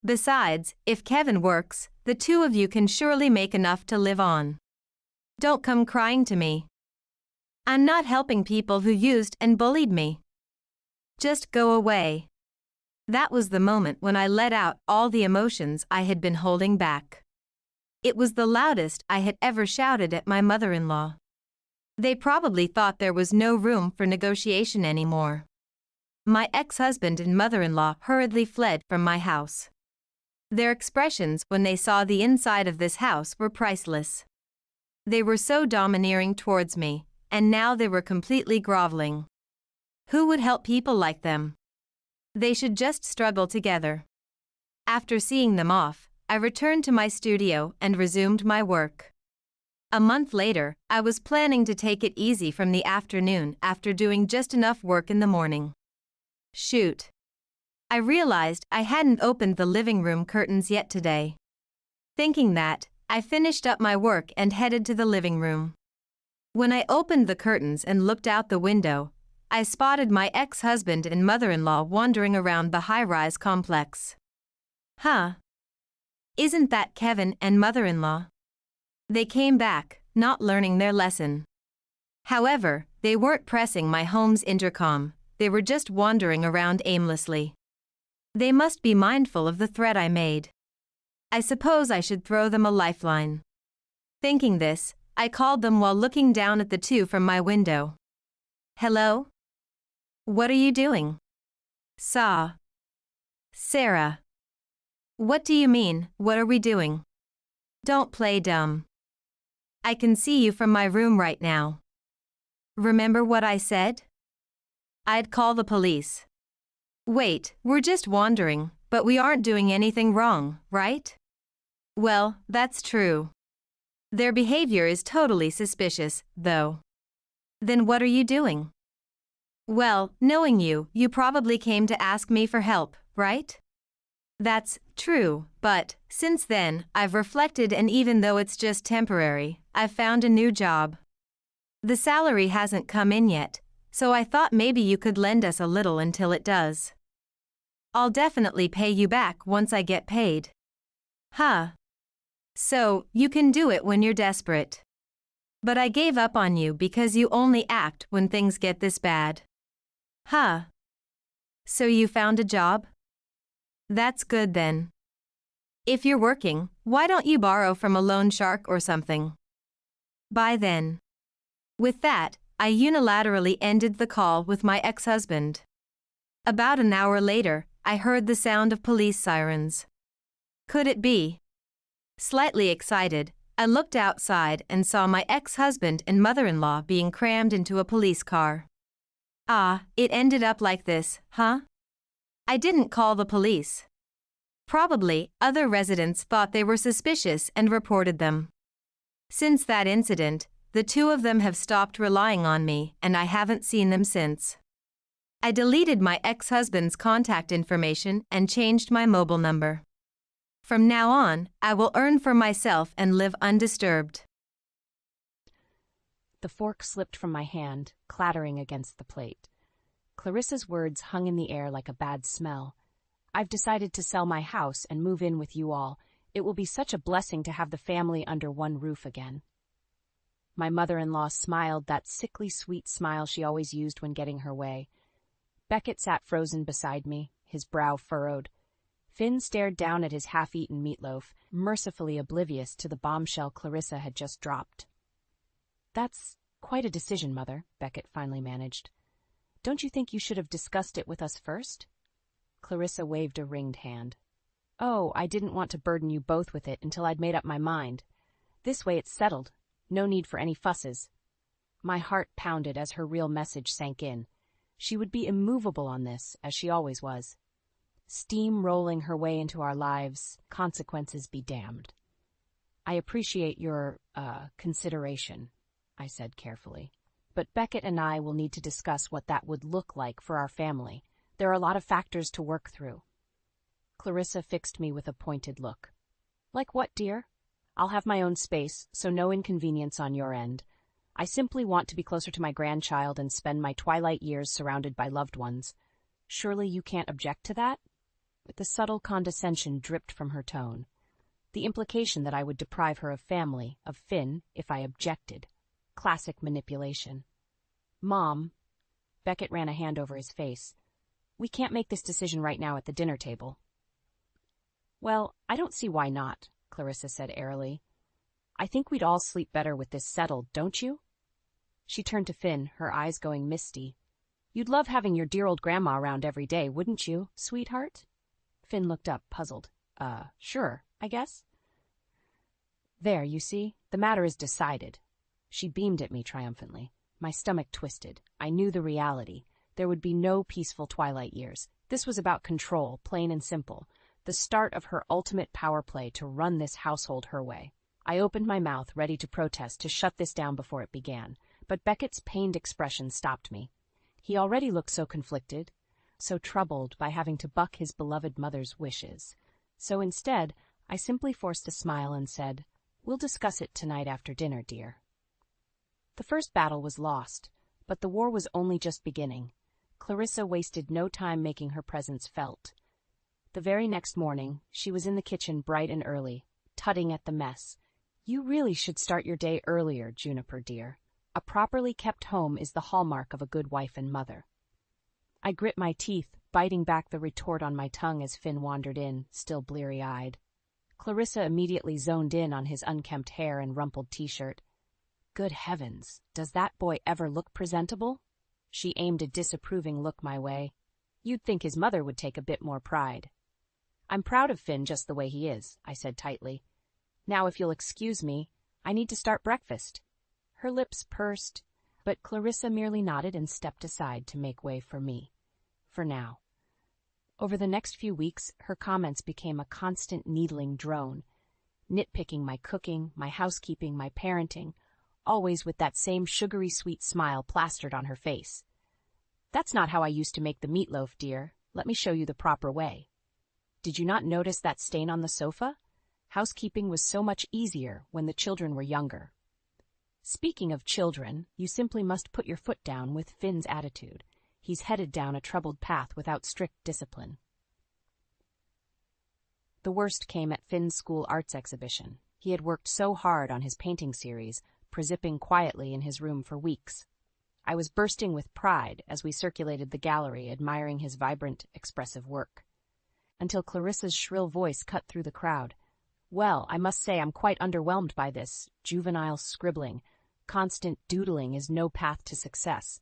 Besides, if Kevin works, the two of you can surely make enough to live on. Don't come crying to me. I'm not helping people who used and bullied me. Just go away. That was the moment when I let out all the emotions I had been holding back. It was the loudest I had ever shouted at my mother-in-law. They probably thought there was no room for negotiation anymore. My ex-husband and mother-in-law hurriedly fled from my house. Their expressions when they saw the inside of this house were priceless. They were so domineering towards me, and now they were completely groveling. Who would help people like them? They should just struggle together. After seeing them off, I returned to my studio and resumed my work. A month later, I was planning to take it easy from the afternoon after doing just enough work in the morning. Shoot. I realized I hadn't opened the living room curtains yet today. Thinking that, I finished up my work and headed to the living room. When I opened the curtains and looked out the window, I spotted my ex-husband and mother-in-law wandering around the high-rise complex. Huh. Isn't that Kevin and mother-in-law? They came back, not learning their lesson. However, they weren't pressing my home's intercom, they were just wandering around aimlessly. They must be mindful of the threat I made. I suppose I should throw them a lifeline. Thinking this, I called them while looking down at the two from my window. Hello? What are you doing? Sarah. What do you mean, what are we doing? Don't play dumb. I can see you from my room right now. Remember what I said? I'd call the police. Wait, we're just wandering, but we aren't doing anything wrong, right? Well, that's true. Their behavior is totally suspicious, though. Then what are you doing? Well, knowing you, you probably came to ask me for help, right? That's true, but since then, I've reflected, and even though it's just temporary, I've found a new job. The salary hasn't come in yet, so I thought maybe you could lend us a little until it does. I'll definitely pay you back once I get paid. Huh. So, you can do it when you're desperate. But I gave up on you because you only act when things get this bad. Huh. So you found a job? That's good then. If you're working, why don't you borrow from a loan shark or something? Bye then. With that, I unilaterally ended the call with my ex-husband. About an hour later, I heard the sound of police sirens. Could it be? Slightly excited, I looked outside and saw my ex-husband and mother-in-law being crammed into a police car. Ah, it ended up like this, huh? I didn't call the police. Probably, other residents thought they were suspicious and reported them. Since that incident, the two of them have stopped relying on me, and I haven't seen them since. I deleted my ex-husband's contact information and changed my mobile number. From now on, I will earn for myself and live undisturbed. The fork slipped from my hand, clattering against the plate. Clarissa's words hung in the air like a bad smell. I've decided to sell my house and move in with you all. It will be such a blessing to have the family under one roof again. My mother-in-law smiled that sickly sweet smile she always used when getting her way. Beckett sat frozen beside me, his brow furrowed. Finn stared down at his half-eaten meatloaf, mercifully oblivious to the bombshell Clarissa had just dropped. "That's quite a decision, Mother," Beckett finally managed. "Don't you think you should have discussed it with us first?" Clarissa waved a ringed hand. "Oh, I didn't want to burden you both with it until I'd made up my mind. This way it's settled. No need for any fusses." My heart pounded as her real message sank in. She would be immovable on this, as she always was. Steam-rolling her way into our lives, consequences be damned. "I appreciate your, consideration," I said carefully. "But Beckett and I will need to discuss what that would look like for our family. There are a lot of factors to work through." Clarissa fixed me with a pointed look. "Like what, dear?" "I'll have my own space, so no inconvenience on your end. I simply want to be closer to my grandchild and spend my twilight years surrounded by loved ones. Surely you can't object to that?" The subtle condescension dripped from her tone. The implication that I would deprive her of family, of Finn, if I objected. Classic manipulation. "Mom," Beckett ran a hand over his face, "we can't make this decision right now at the dinner table." "Well, I don't see why not," Clarissa said airily. "I think we'd all sleep better with this settled, don't you?" She turned to Finn, her eyes going misty. "You'd love having your dear old grandma around every day, wouldn't you, sweetheart?" Finn looked up, puzzled. Sure, I guess." "There, you see, the matter is decided." She beamed at me triumphantly. My stomach twisted. I knew the reality. There would be no peaceful twilight years. This was about control, plain and simple. The start of her ultimate power play to run this household her way. I opened my mouth, ready to protest, to shut this down before it began. But Beckett's pained expression stopped me. He already looked so conflicted, so troubled by having to buck his beloved mother's wishes. So instead, I simply forced a smile and said, "We'll discuss it tonight after dinner, dear." The first battle was lost, but the war was only just beginning. Clarissa wasted no time making her presence felt. The very next morning, she was in the kitchen bright and early, tutting at the mess. "You really should start your day earlier, Juniper dear. A properly kept home is the hallmark of a good wife and mother." I grit my teeth, biting back the retort on my tongue as Finn wandered in, still bleary-eyed. Clarissa immediately zoned in on his unkempt hair and rumpled t-shirt. "Good heavens, does that boy ever look presentable?" She aimed a disapproving look my way. "You'd think his mother would take a bit more pride." "I'm proud of Finn just the way he is," I said tightly. "Now, if you'll excuse me, I need to start breakfast." Her lips pursed, but Clarissa merely nodded and stepped aside to make way for me. For now. Over the next few weeks, her comments became a constant needling drone, nitpicking my cooking, my housekeeping, my parenting, always with that same sugary sweet smile plastered on her face. "That's not how I used to make the meatloaf, dear. Let me show you the proper way. Did you not notice that stain on the sofa? Housekeeping was so much easier when the children were younger." Speaking of children, you simply must put your foot down with Finn's attitude. He's headed down a troubled path without strict discipline. The worst came at Finn's school arts exhibition. He had worked so hard on his painting series, prezipping quietly in his room for weeks. I was bursting with pride as we circulated the gallery, admiring his vibrant, expressive work. Until Clarissa's shrill voice cut through the crowd. "Well, I must say I'm quite underwhelmed by this juvenile scribbling. Constant doodling is no path to success."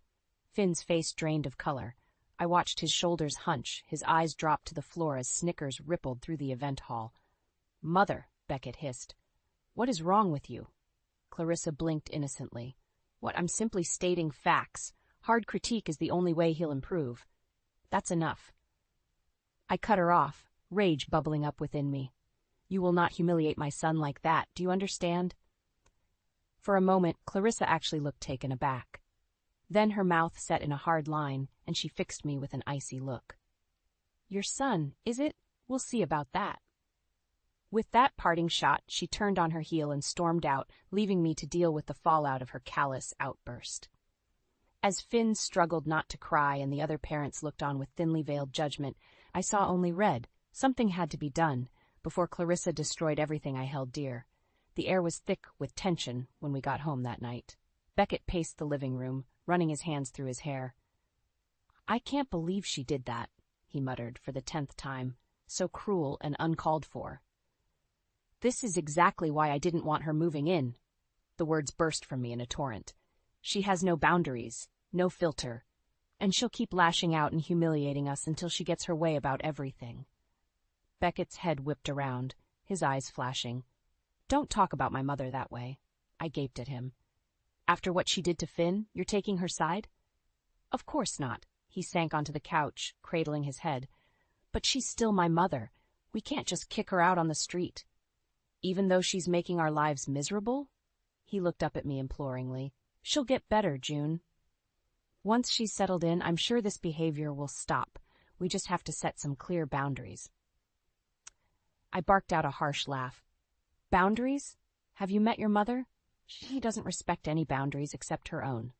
Finn's face drained of color. I watched his shoulders hunch, his eyes drop to the floor as snickers rippled through the event hall. "Mother," Beckett hissed. "What is wrong with you?" Clarissa blinked innocently. "What, I'm simply stating facts. Hard critique is the only way he'll improve." "That's enough." I cut her off, rage bubbling up within me. You will not humiliate my son like that, do you understand? For a moment, Clarissa actually looked taken aback. Then her mouth set in a hard line, and she fixed me with an icy look. Your son, is it? We'll see about that. With that parting shot, she turned on her heel and stormed out, leaving me to deal with the fallout of her callous outburst. As Finn struggled not to cry and the other parents looked on with thinly veiled judgment, I saw only red. Something had to be done before Clarissa destroyed everything I held dear. The air was thick with tension when we got home that night. Beckett paced the living room, running his hands through his hair. I can't believe she did that, he muttered for the 10th time. So cruel and uncalled for. This is exactly why I didn't want her moving in. The words burst from me in a torrent. She has no boundaries, no filter, and she'll keep lashing out and humiliating us until she gets her way about everything. Beckett's head whipped around, his eyes flashing. Don't talk about my mother that way. I gaped at him. After what she did to Finn, you're taking her side? Of course not. He sank onto the couch, cradling his head. But she's still my mother. We can't just kick her out on the street. Even though she's making our lives miserable? He looked up at me imploringly. She'll get better, June. Once she's settled in, I'm sure this behavior will stop. We just have to set some clear boundaries. I barked out a harsh laugh. Boundaries? Have you met your mother? She doesn't respect any boundaries except her own.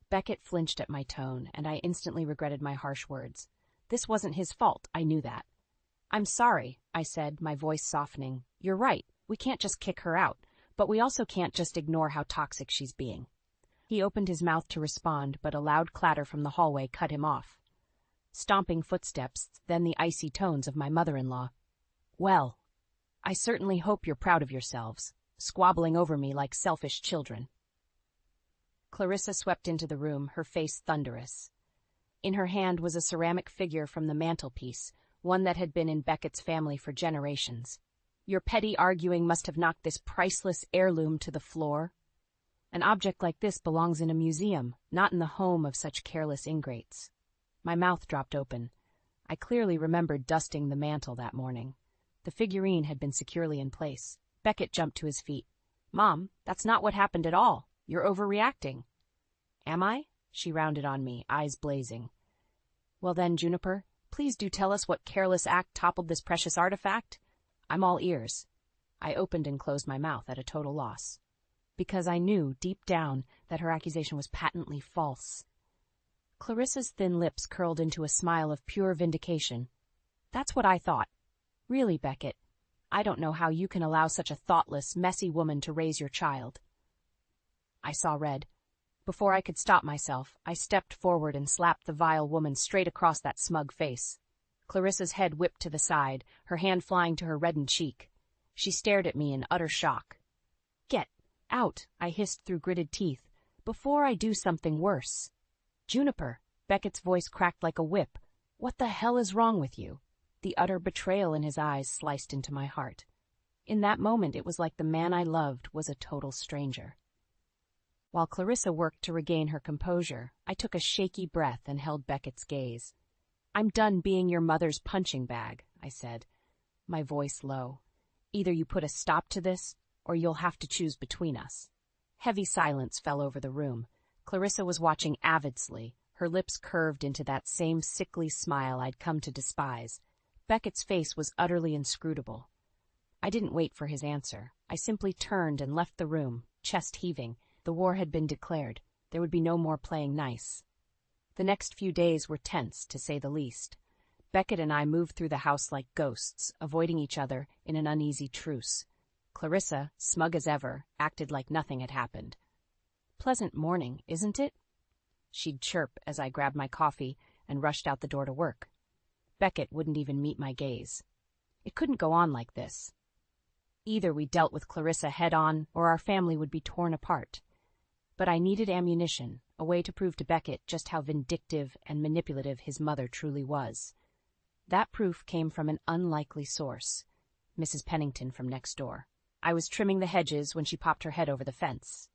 Beckett flinched at my tone, and I instantly regretted my harsh words. This wasn't his fault, I knew that. I'm sorry, I said, my voice softening. You're right, we can't just kick her out, but we also can't just ignore how toxic she's being. He opened his mouth to respond, but a loud clatter from the hallway cut him off. Stomping footsteps, then the icy tones of my mother-in-law. Well, I certainly hope you're proud of yourselves, squabbling over me like selfish children. Clarissa swept into the room, her face thunderous. In her hand was a ceramic figure from the mantelpiece, one that had been in Beckett's family for generations. Your petty arguing must have knocked this priceless heirloom to the floor. An object like this belongs in a museum, not in the home of such careless ingrates. My mouth dropped open. I clearly remembered dusting the mantel that morning. The figurine had been securely in place. Beckett jumped to his feet. Mom, that's not what happened at all. You're overreacting. Am I? She rounded on me, eyes blazing. Well then, Juniper, please do tell us what careless act toppled this precious artifact. I'm all ears. I opened and closed my mouth at a total loss, because I knew deep down that her accusation was patently false. Clarissa's thin lips curled into a smile of pure vindication. That's what I thought. Really, Beckett, I don't know how you can allow such a thoughtless, messy woman to raise your child. I saw red. Before I could stop myself, I stepped forward and slapped the vile woman straight across that smug face. Clarissa's head whipped to the side, her hand flying to her reddened cheek. She stared at me in utter shock. Get out, I hissed through gritted teeth, before I do something worse. Juniper, Beckett's voice cracked like a whip. What the hell is wrong with you? The utter betrayal in his eyes sliced into my heart. In that moment, it was like the man I loved was a total stranger. While Clarissa worked to regain her composure, I took a shaky breath and held Beckett's gaze. I'm done being your mother's punching bag, I said, my voice low. Either you put a stop to this, or you'll have to choose between us. Heavy silence fell over the room. Clarissa was watching avidly, her lips curved into that same sickly smile I'd come to despise. Beckett's face was utterly inscrutable. I didn't wait for his answer. I simply turned and left the room, chest heaving. The war had been declared. There would be no more playing nice. The next few days were tense, to say the least. Beckett and I moved through the house like ghosts, avoiding each other in an uneasy truce. Clarissa, smug as ever, acted like nothing had happened. Pleasant morning, isn't it? She'd chirp as I grabbed my coffee and rushed out the door to work. Beckett wouldn't even meet my gaze. It couldn't go on like this. Either we dealt with Clarissa head-on, or our family would be torn apart. But I needed ammunition, a way to prove to Beckett just how vindictive and manipulative his mother truly was. That proof came from an unlikely source, Mrs. Pennington from next door. I was trimming the hedges when she popped her head over the fence.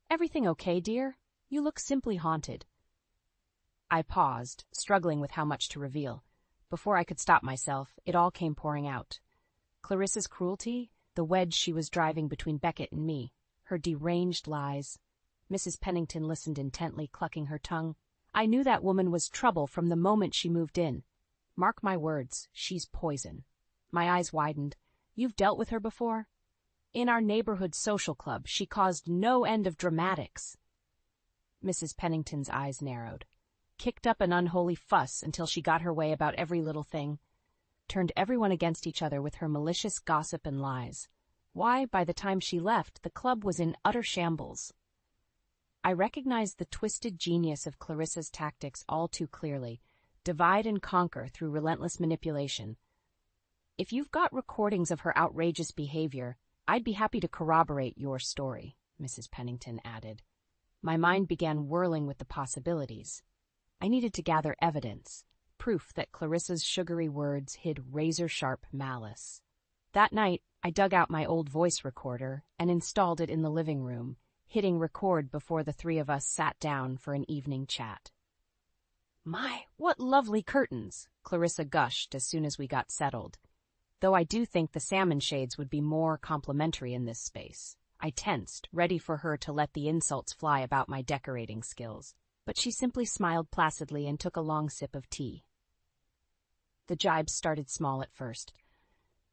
Everything okay, dear? You look simply haunted. I paused, struggling with how much to reveal. Before I could stop myself, it all came pouring out. Clarissa's cruelty, the wedge she was driving between Beckett and me, her deranged lies. Mrs. Pennington listened intently, clucking her tongue. I knew that woman was trouble from the moment she moved in. Mark my words, she's poison. My eyes widened. You've dealt with her before? In our neighborhood social club, she caused no end of dramatics. Mrs. Pennington's eyes narrowed. Kicked up an unholy fuss until she got her way about every little thing. Turned everyone against each other with her malicious gossip and lies. Why, by the time she left, the club was in utter shambles. I recognized the twisted genius of Clarissa's tactics all too clearly. Divide and conquer through relentless manipulation. If you've got recordings of her outrageous behavior, I'd be happy to corroborate your story, Mrs. Pennington added. My mind began whirling with the possibilities. I needed to gather evidence, proof that Clarissa's sugary words hid razor-sharp malice. That night, I dug out my old voice recorder and installed it in the living room, hitting record before the three of us sat down for an evening chat. My, what lovely curtains, Clarissa gushed as soon as we got settled. Though I do think the salmon shades would be more complimentary in this space. I tensed, ready for her to let the insults fly about my decorating skills, but she simply smiled placidly and took a long sip of tea. The jibes started small at first.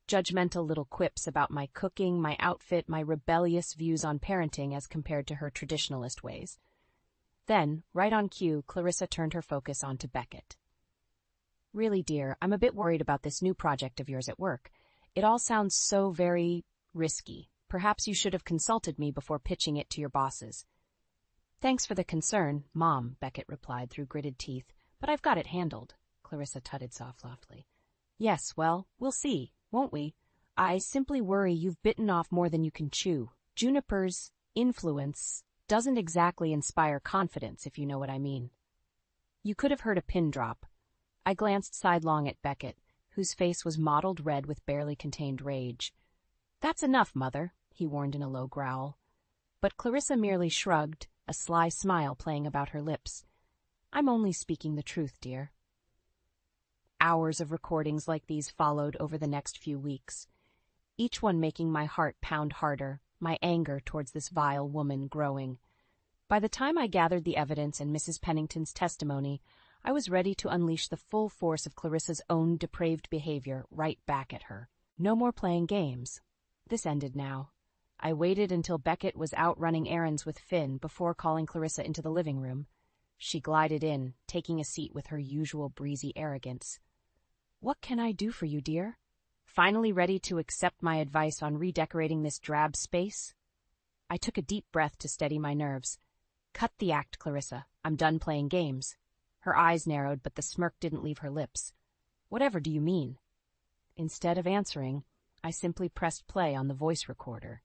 Judgmental little quips about my cooking, my outfit, my rebellious views on parenting as compared to her traditionalist ways. Then, right on cue, Clarissa turned her focus onto Beckett. Really, dear, I'm a bit worried about this new project of yours at work. It all sounds so very risky. Perhaps you should have consulted me before pitching it to your bosses. Thanks for the concern, Mom, Beckett replied through gritted teeth, but I've got it handled, Clarissa tutted softly. Yes, well, we'll see, won't we? I simply worry you've bitten off more than you can chew. Juniper's influence doesn't exactly inspire confidence, if you know what I mean. You could have heard a pin drop. I glanced sidelong at Beckett, whose face was mottled red with barely contained rage. That's enough, Mother, he warned in a low growl. But Clarissa merely shrugged, a sly smile playing about her lips. I'm only speaking the truth, dear. Hours of recordings like these followed over the next few weeks, each one making my heart pound harder, my anger towards this vile woman growing. By the time I gathered the evidence and Mrs. Pennington's testimony, I was ready to unleash the full force of Clarissa's own depraved behavior right back at her. No more playing games. This ended now. I waited until Beckett was out running errands with Finn before calling Clarissa into the living room. She glided in, taking a seat with her usual breezy arrogance. What can I do for you, dear? Finally ready to accept my advice on redecorating this drab space? I took a deep breath to steady my nerves. Cut the act, Clarissa. I'm done playing games. Her eyes narrowed, but the smirk didn't leave her lips. Whatever do you mean? Instead of answering, I simply pressed play on the voice recorder.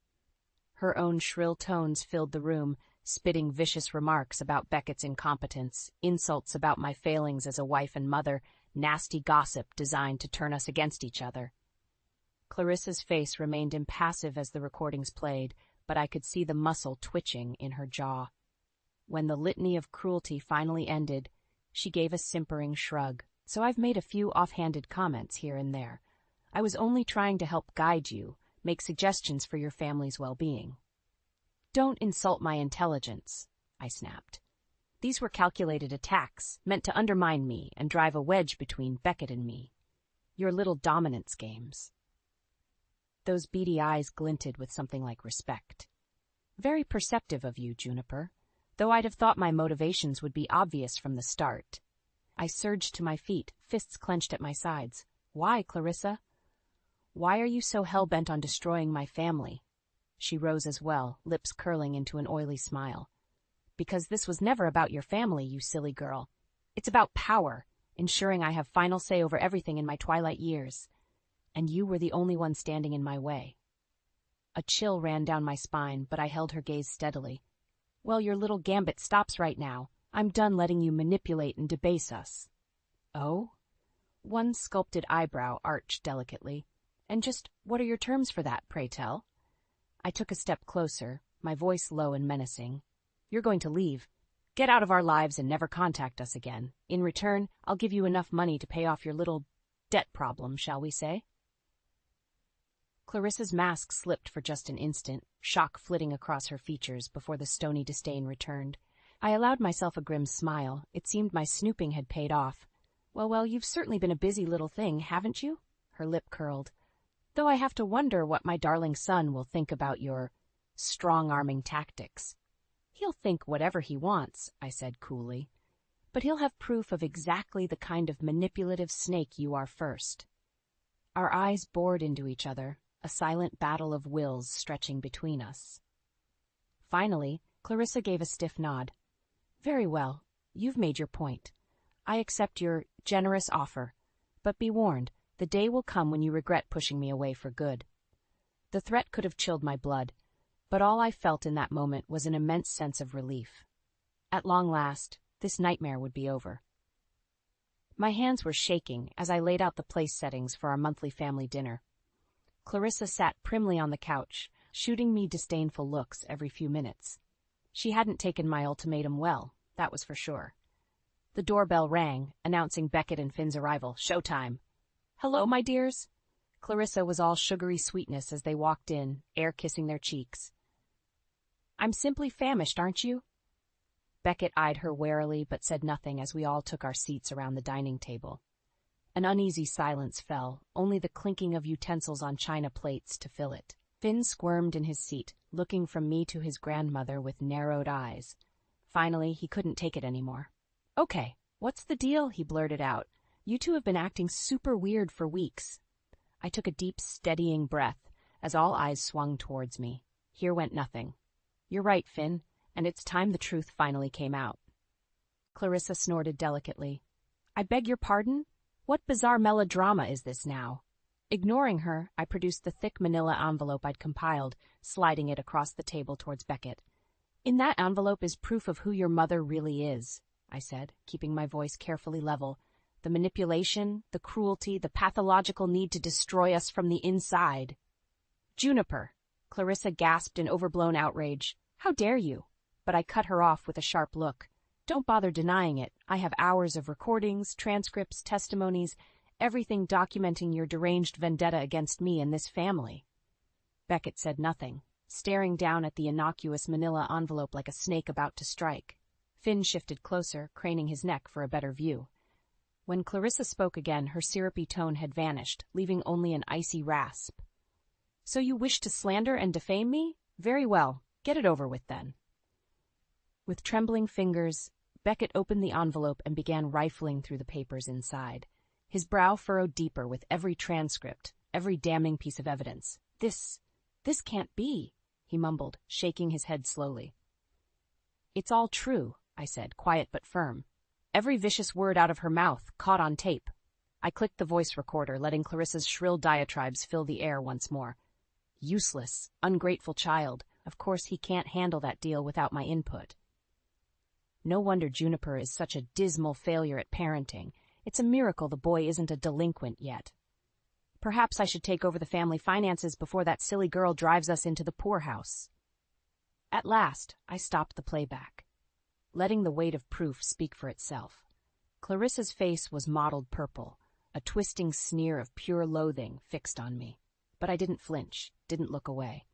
Her own shrill tones filled the room, spitting vicious remarks about Beckett's incompetence, insults about my failings as a wife and mother, nasty gossip designed to turn us against each other. Clarissa's face remained impassive as the recordings played, but I could see the muscle twitching in her jaw. When the litany of cruelty finally ended, she gave a simpering shrug. So I've made a few offhanded comments here and there. I was only trying to help guide you, make suggestions for your family's well-being. Don't insult my intelligence, I snapped. These were calculated attacks, meant to undermine me and drive a wedge between Beckett and me. Your little dominance games. Those beady eyes glinted with something like respect. Very perceptive of you, Juniper, though I'd have thought my motivations would be obvious from the start. I surged to my feet, fists clenched at my sides. Why, Clarissa? Why are you so hell-bent on destroying my family? She rose as well, lips curling into an oily smile. Because this was never about your family, you silly girl. It's about power, ensuring I have final say over everything in my twilight years. And you were the only one standing in my way. A chill ran down my spine, but I held her gaze steadily. Well, your little gambit stops right now. I'm done letting you manipulate and debase us. Oh? One sculpted eyebrow arched delicately. And just what are your terms for that, pray tell? I took a step closer, my voice low and menacing. You're going to leave. Get out of our lives and never contact us again. In return, I'll give you enough money to pay off your little Debt problem, shall we say? Clarissa's mask slipped for just an instant, shock flitting across her features before the stony disdain returned. I allowed myself a grim smile. It seemed my snooping had paid off. Well, you've certainly been a busy little thing, haven't you? Her lip curled. Though I have to wonder what my darling son will think about your strong-arming tactics. He'll think whatever he wants, I said coolly. But he'll have proof of exactly the kind of manipulative snake you are first. Our eyes bored into each other, a silent battle of wills stretching between us. Finally, Clarissa gave a stiff nod. Very well, you've made your point. I accept your generous offer, but be warned, the day will come when you regret pushing me away for good. The threat could have chilled my blood, but all I felt in that moment was an immense sense of relief. At long last, this nightmare would be over. My hands were shaking as I laid out the place settings for our monthly family dinner. Clarissa sat primly on the couch, shooting me disdainful looks every few minutes. She hadn't taken my ultimatum well, that was for sure. The doorbell rang, announcing Beckett and Finn's arrival. Showtime. Hello, my dears. Clarissa was all sugary sweetness as they walked in, air kissing their cheeks. I'm simply famished, aren't you? Beckett eyed her warily but said nothing as we all took our seats around the dining table. An uneasy silence fell, only the clinking of utensils on china plates to fill it. Finn squirmed in his seat, looking from me to his grandmother with narrowed eyes. Finally, he couldn't take it anymore. Okay, what's the deal? He blurted out. You two have been acting super weird for weeks. I took a deep, steadying breath as all eyes swung towards me. Here went nothing. You're right, Finn, and it's time the truth finally came out. Clarissa snorted delicately. I beg your pardon? What bizarre melodrama is this now? Ignoring her, I produced the thick manila envelope I'd compiled, sliding it across the table towards Beckett. In that envelope is proof of who your mother really is, I said, keeping my voice carefully level. The manipulation, the cruelty, the pathological need to destroy us from the inside. Juniper! Clarissa gasped in overblown outrage. How dare you? But I cut her off with a sharp look. Don't bother denying it. I have hours of recordings, transcripts, testimonies, everything documenting your deranged vendetta against me and this family. Beckett said nothing, staring down at the innocuous manila envelope like a snake about to strike. Finn shifted closer, craning his neck for a better view. When Clarissa spoke again, her syrupy tone had vanished, leaving only an icy rasp. So you wish to slander and defame me? Very well, get it over with then. With trembling fingers, Beckett opened the envelope and began rifling through the papers inside. His brow furrowed deeper with every transcript, every damning piece of evidence. This can't be, he mumbled, shaking his head slowly. It's all true, I said, quiet but firm. Every vicious word out of her mouth, caught on tape. I clicked the voice recorder, letting Clarissa's shrill diatribes fill the air once more. Useless, ungrateful child. Of course he can't handle that deal without my input. No wonder Juniper is such a dismal failure at parenting. It's a miracle the boy isn't a delinquent yet. Perhaps I should take over the family finances before that silly girl drives us into the poorhouse. At last, I stopped the playback, letting the weight of proof speak for itself. Clarissa's face was mottled purple, a twisting sneer of pure loathing fixed on me. But I didn't flinch, didn't look away.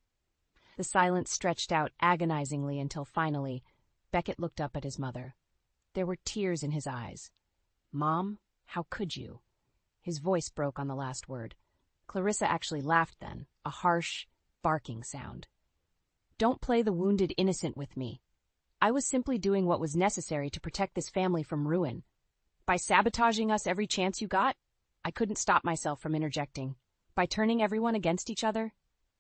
The silence stretched out agonizingly until finally, Beckett looked up at his mother. There were tears in his eyes. Mom, how could you? His voice broke on the last word. Clarissa actually laughed then, a harsh, barking sound. Don't play the wounded innocent with me. I was simply doing what was necessary to protect this family from ruin. By sabotaging us every chance you got, I couldn't stop myself from interjecting. By turning everyone against each other,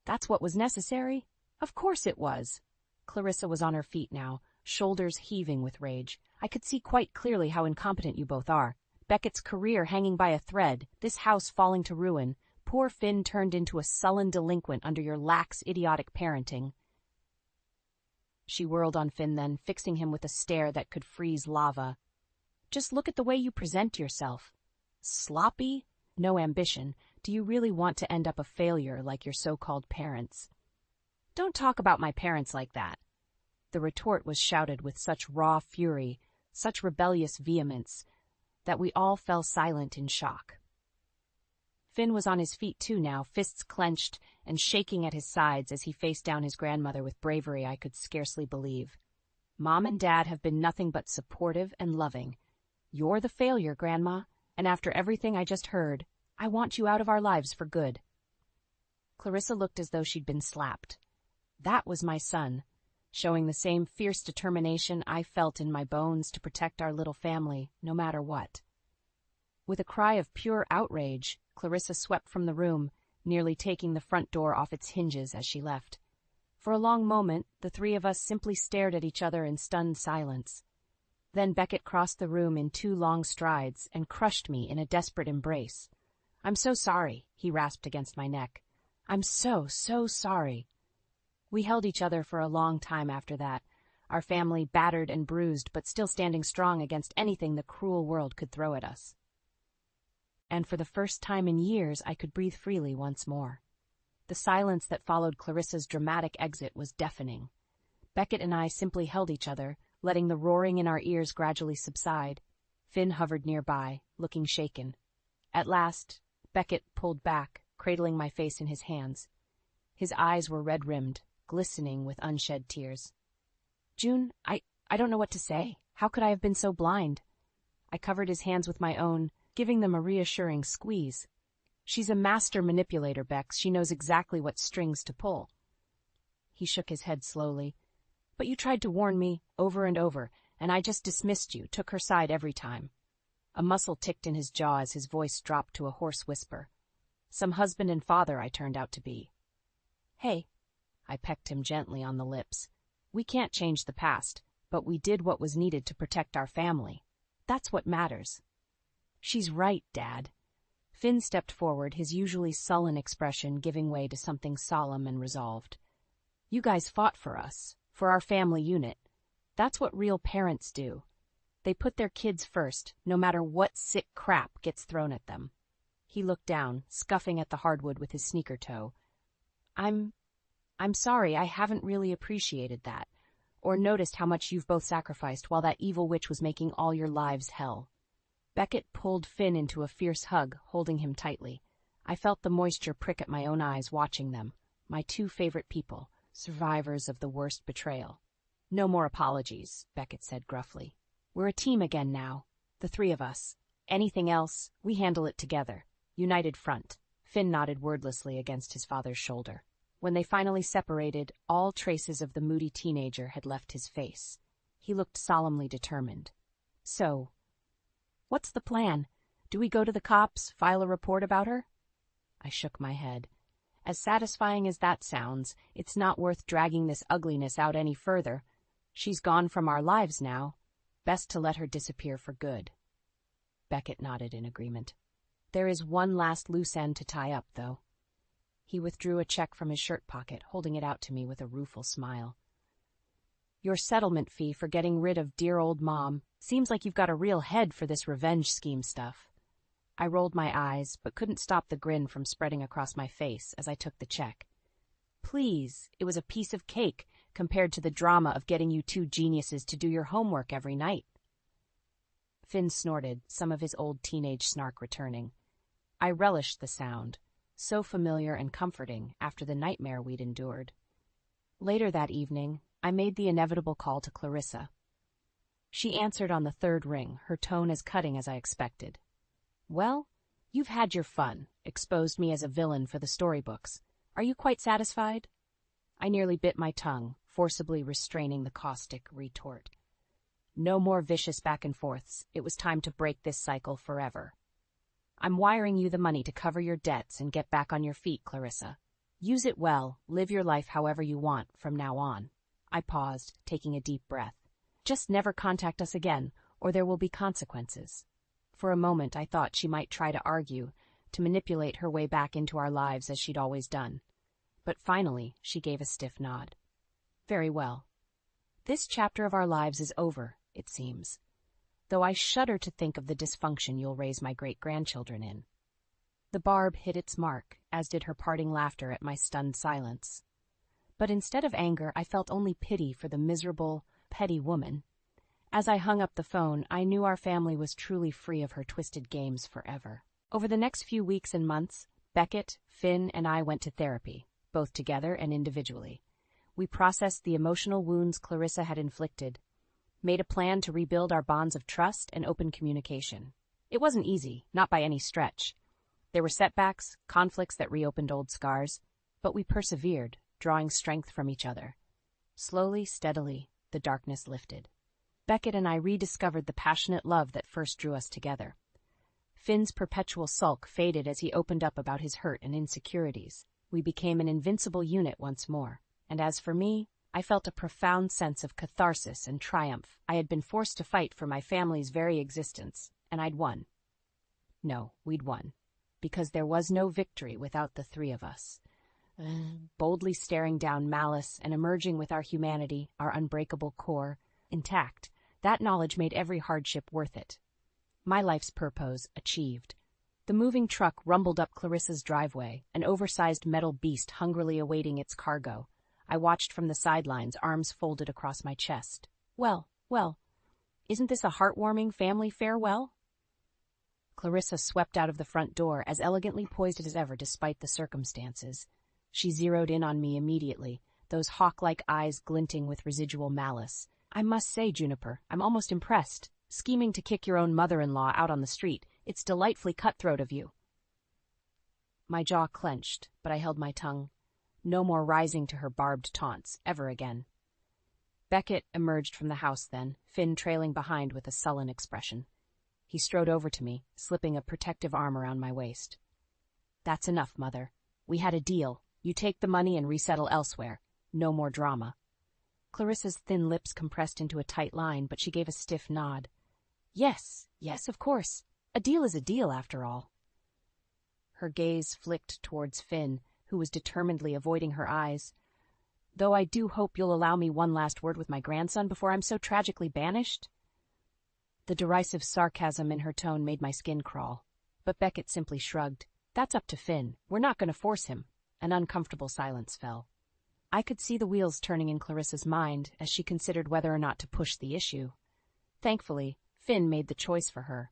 that's what was necessary? Of course it was. Clarissa was on her feet now, shoulders heaving with rage. I could see quite clearly how incompetent you both are. Beckett's career hanging by a thread, this house falling to ruin, poor Finn turned into a sullen delinquent under your lax, idiotic parenting. She whirled on Finn then, fixing him with a stare that could freeze lava. Just look at the way you present yourself. Sloppy? No ambition. Do you really want to end up a failure like your so-called parents? Don't talk about my parents like that. The retort was shouted with such raw fury, such rebellious vehemence, that we all fell silent in shock. Finn was on his feet too now, fists clenched and shaking at his sides as he faced down his grandmother with bravery I could scarcely believe. Mom and Dad have been nothing but supportive and loving. You're the failure, Grandma, and after everything I just heard, I want you out of our lives for good. Clarissa looked as though she'd been slapped. That was my son, showing the same fierce determination I felt in my bones to protect our little family, no matter what. With a cry of pure outrage, Clarissa swept from the room, nearly taking the front door off its hinges as she left. For a long moment, the three of us simply stared at each other in stunned silence. Then Beckett crossed the room in 2 long strides and crushed me in a desperate embrace. "I'm so sorry," he rasped against my neck. "I'm so sorry." We held each other for a long time after that, our family battered and bruised but still standing strong against anything the cruel world could throw at us. And for the first time in years I could breathe freely once more. The silence that followed Clarissa's dramatic exit was deafening. Beckett and I simply held each other, letting the roaring in our ears gradually subside. Finn hovered nearby, looking shaken. At last, Beckett pulled back, cradling my face in his hands. His eyes were red-rimmed, glistening with unshed tears. "June, I don't know what to say. How could I have been so blind?" I covered his hands with my own, giving them a reassuring squeeze. "She's a master manipulator, Bex. She knows exactly what strings to pull." He shook his head slowly. "But you tried to warn me, over and over, and I just dismissed you, took her side every time." A muscle ticked in his jaw as his voice dropped to a hoarse whisper. "Some husband and father I turned out to be." "Hey," I pecked him gently on the lips. "We can't change the past, but we did what was needed to protect our family. That's what matters." "She's right, Dad." Finn stepped forward, his usually sullen expression giving way to something solemn and resolved. "You guys fought for us, for our family unit. That's what real parents do. They put their kids first, no matter what sick crap gets thrown at them." He looked down, scuffing at the hardwood with his sneaker toe. I'm sorry, I haven't really appreciated that, or noticed how much you've both sacrificed while that evil witch was making all your lives hell." Beckett pulled Finn into a fierce hug, holding him tightly. I felt the moisture prick at my own eyes watching them, my 2 favorite people, survivors of the worst betrayal. "No more apologies," Beckett said gruffly. "We're a team again now, the 3 of us. Anything else, we handle it together. United front." Finn nodded wordlessly against his father's shoulder. When they finally separated, all traces of the moody teenager had left his face. He looked solemnly determined. "So, what's the plan? Do we go to the cops, file a report about her?" I shook my head. As satisfying as that sounds, it's not worth dragging this ugliness out any further. She's gone from our lives now. Best to let her disappear for good. Beckett nodded in agreement. "There is one last loose end to tie up, though." He withdrew a check from his shirt pocket, holding it out to me with a rueful smile. "Your settlement fee for getting rid of dear old Mom. Seems like you've got a real head for this revenge scheme stuff." I rolled my eyes, but couldn't stop the grin from spreading across my face as I took the check. "Please, it was a piece of cake compared to the drama of getting you 2 geniuses to do your homework every night." Finn snorted, some of his old teenage snark returning. I relished the sound, so familiar and comforting after the nightmare we'd endured. Later that evening, I made the inevitable call to Clarissa. She answered on the 3rd ring, her tone as cutting as I expected. "Well, you've had your fun, exposed me as a villain for the storybooks. Are you quite satisfied?" I nearly bit my tongue, forcibly restraining the caustic retort. No more vicious back and forths. It was time to break this cycle forever. "I'm wiring you the money to cover your debts and get back on your feet, Clarissa. Use it well, live your life however you want from now on." I paused, taking a deep breath. "Just never contact us again, or there will be consequences." For a moment I thought she might try to argue, to manipulate her way back into our lives as she'd always done. But finally she gave a stiff nod. "Very well. This chapter of our lives is over, it seems. Though I shudder to think of the dysfunction you'll raise my great-grandchildren in." The barb hit its mark, as did her parting laughter at my stunned silence. But instead of anger, I felt only pity for the miserable, petty woman. As I hung up the phone, I knew our family was truly free of her twisted games forever. Over the next few weeks and months, Beckett, Finn, and I went to therapy, both together and individually. We processed the emotional wounds Clarissa had inflicted, made a plan to rebuild our bonds of trust and open communication. It wasn't easy, not by any stretch. There were setbacks, conflicts that reopened old scars, but we persevered, drawing strength from each other. Slowly, steadily, the darkness lifted. Beckett and I rediscovered the passionate love that first drew us together. Finn's perpetual sulk faded as he opened up about his hurt and insecurities. We became an invincible unit once more. And as for me, I felt a profound sense of catharsis and triumph. I had been forced to fight for my family's very existence, and I'd won. No, we'd won. Because there was no victory without the three of us. Boldly staring down malice and emerging with our humanity, our unbreakable core, intact, that knowledge made every hardship worth it. My life's purpose achieved. The moving truck rumbled up Clarissa's driveway, an oversized metal beast hungrily awaiting its cargo. I watched from the sidelines, arms folded across my chest. Well, isn't this a heartwarming family farewell? Clarissa swept out of the front door, as elegantly poised as ever despite the circumstances. She zeroed in on me immediately, those hawk-like eyes glinting with residual malice. I must say, Juniper, I'm almost impressed. Scheming to kick your own mother-in-law out on the street. It's delightfully cutthroat of you. My jaw clenched, but I held my tongue. No more rising to her barbed taunts, ever again. Beckett emerged from the house then, Finn trailing behind with a sullen expression. He strode over to me, slipping a protective arm around my waist. That's enough, Mother. We had a deal. You take the money and resettle elsewhere. No more drama. Clarissa's thin lips compressed into a tight line, but she gave a stiff nod. Yes, of course. A deal is a deal, after all. Her gaze flicked towards Finn, who was determinedly avoiding her eyes. Though I do hope you'll allow me one last word with my grandson before I'm so tragically banished. The derisive sarcasm in her tone made my skin crawl, but Beckett simply shrugged. That's up to Finn. We're not going to force him. An uncomfortable silence fell. I could see the wheels turning in Clarissa's mind as she considered whether or not to push the issue. Thankfully, Finn made the choice for her.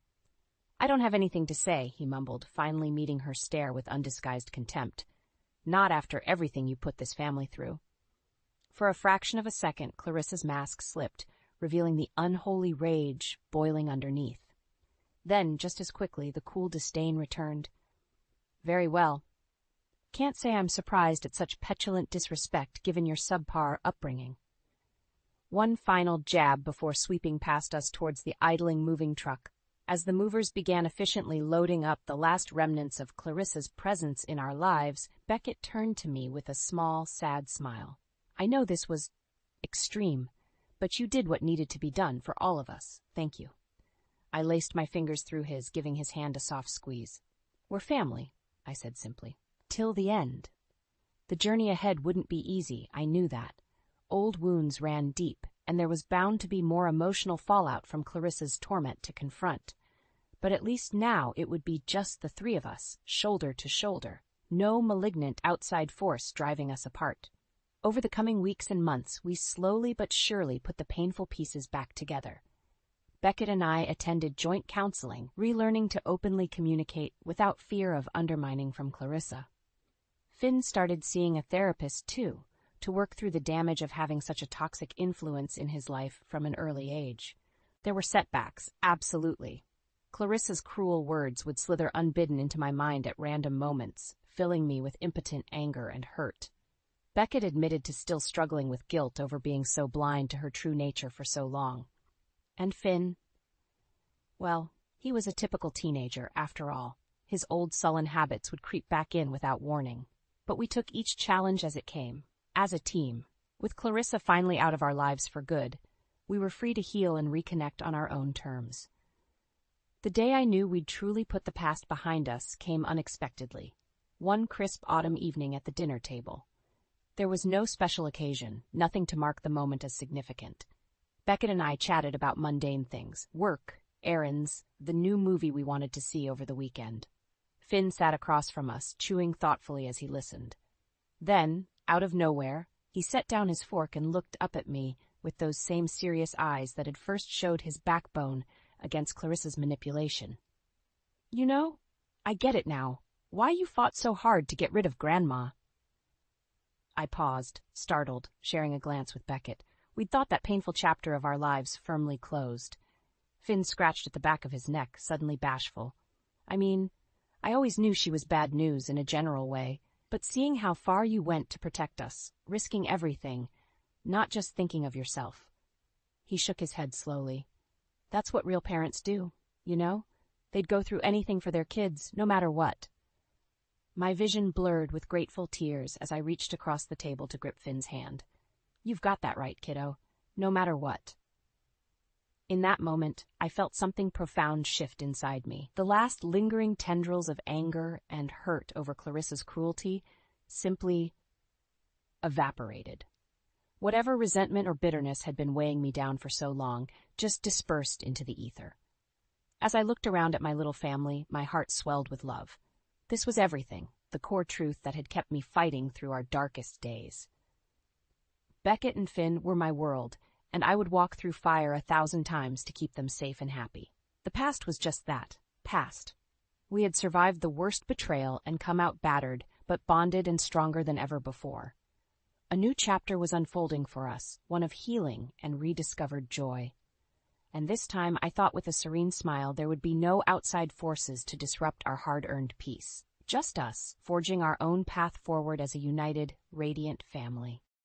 I don't have anything to say, he mumbled, finally meeting her stare with undisguised contempt. Not after everything you put this family through. For a fraction of a second, Clarissa's mask slipped, revealing the unholy rage boiling underneath. Then, just as quickly, the cool disdain returned. Very well. Can't say I'm surprised at such petulant disrespect given your subpar upbringing. One final jab before sweeping past us towards the idling moving truck. As the movers began efficiently loading up the last remnants of Clarissa's presence in our lives, Beckett turned to me with a small, sad smile. I know this was extreme, but you did what needed to be done for all of us. Thank you. I laced my fingers through his, giving his hand a soft squeeze. We're family, I said simply. Till the end. The journey ahead wouldn't be easy, I knew that. Old wounds ran deep, and there was bound to be more emotional fallout from Clarissa's torment to confront. But at least now it would be just the three of us, shoulder to shoulder. No malignant outside force driving us apart. Over the coming weeks and months, we slowly but surely put the painful pieces back together. Beckett and I attended joint counseling, relearning to openly communicate without fear of undermining from Clarissa. Finn started seeing a therapist, too, to work through the damage of having such a toxic influence in his life from an early age. There were setbacks, absolutely. Clarissa's cruel words would slither unbidden into my mind at random moments, filling me with impotent anger and hurt. Beckett admitted to still struggling with guilt over being so blind to her true nature for so long. And Finn? Well, he was a typical teenager, after all. His old sullen habits would creep back in without warning. But we took each challenge as it came. As a team, with Clarissa finally out of our lives for good, we were free to heal and reconnect on our own terms. The day I knew we'd truly put the past behind us came unexpectedly. One crisp autumn evening at the dinner table. There was no special occasion, nothing to mark the moment as significant. Beckett and I chatted about mundane things, work, errands, the new movie we wanted to see over the weekend. Finn sat across from us, chewing thoughtfully as he listened. Then, out of nowhere, he set down his fork and looked up at me with those same serious eyes that had first showed his backbone against Clarissa's manipulation. You know, I get it now. Why you fought so hard to get rid of Grandma. I paused, startled, sharing a glance with Beckett. We'd thought that painful chapter of our lives firmly closed. Finn scratched at the back of his neck, suddenly bashful. I mean, I always knew she was bad news in a general way, but seeing how far you went to protect us, risking everything, not just thinking of yourself. He shook his head slowly. That's what real parents do, you know? They'd go through anything for their kids, no matter what. My vision blurred with grateful tears as I reached across the table to grip Finn's hand. You've got that right, kiddo. No matter what. In that moment, I felt something profound shift inside me. The last lingering tendrils of anger and hurt over Clarissa's cruelty simply evaporated. Whatever resentment or bitterness had been weighing me down for so long just dispersed into the ether. As I looked around at my little family, my heart swelled with love. This was everything, the core truth that had kept me fighting through our darkest days. Beckett and Finn were my world, and I would walk through fire 1,000 times to keep them safe and happy. The past was just that, past. We had survived the worst betrayal and come out battered, but bonded and stronger than ever before. A new chapter was unfolding for us, one of healing and rediscovered joy. And this time I thought with a serene smile there would be no outside forces to disrupt our hard-earned peace. Just us, forging our own path forward as a united, radiant family.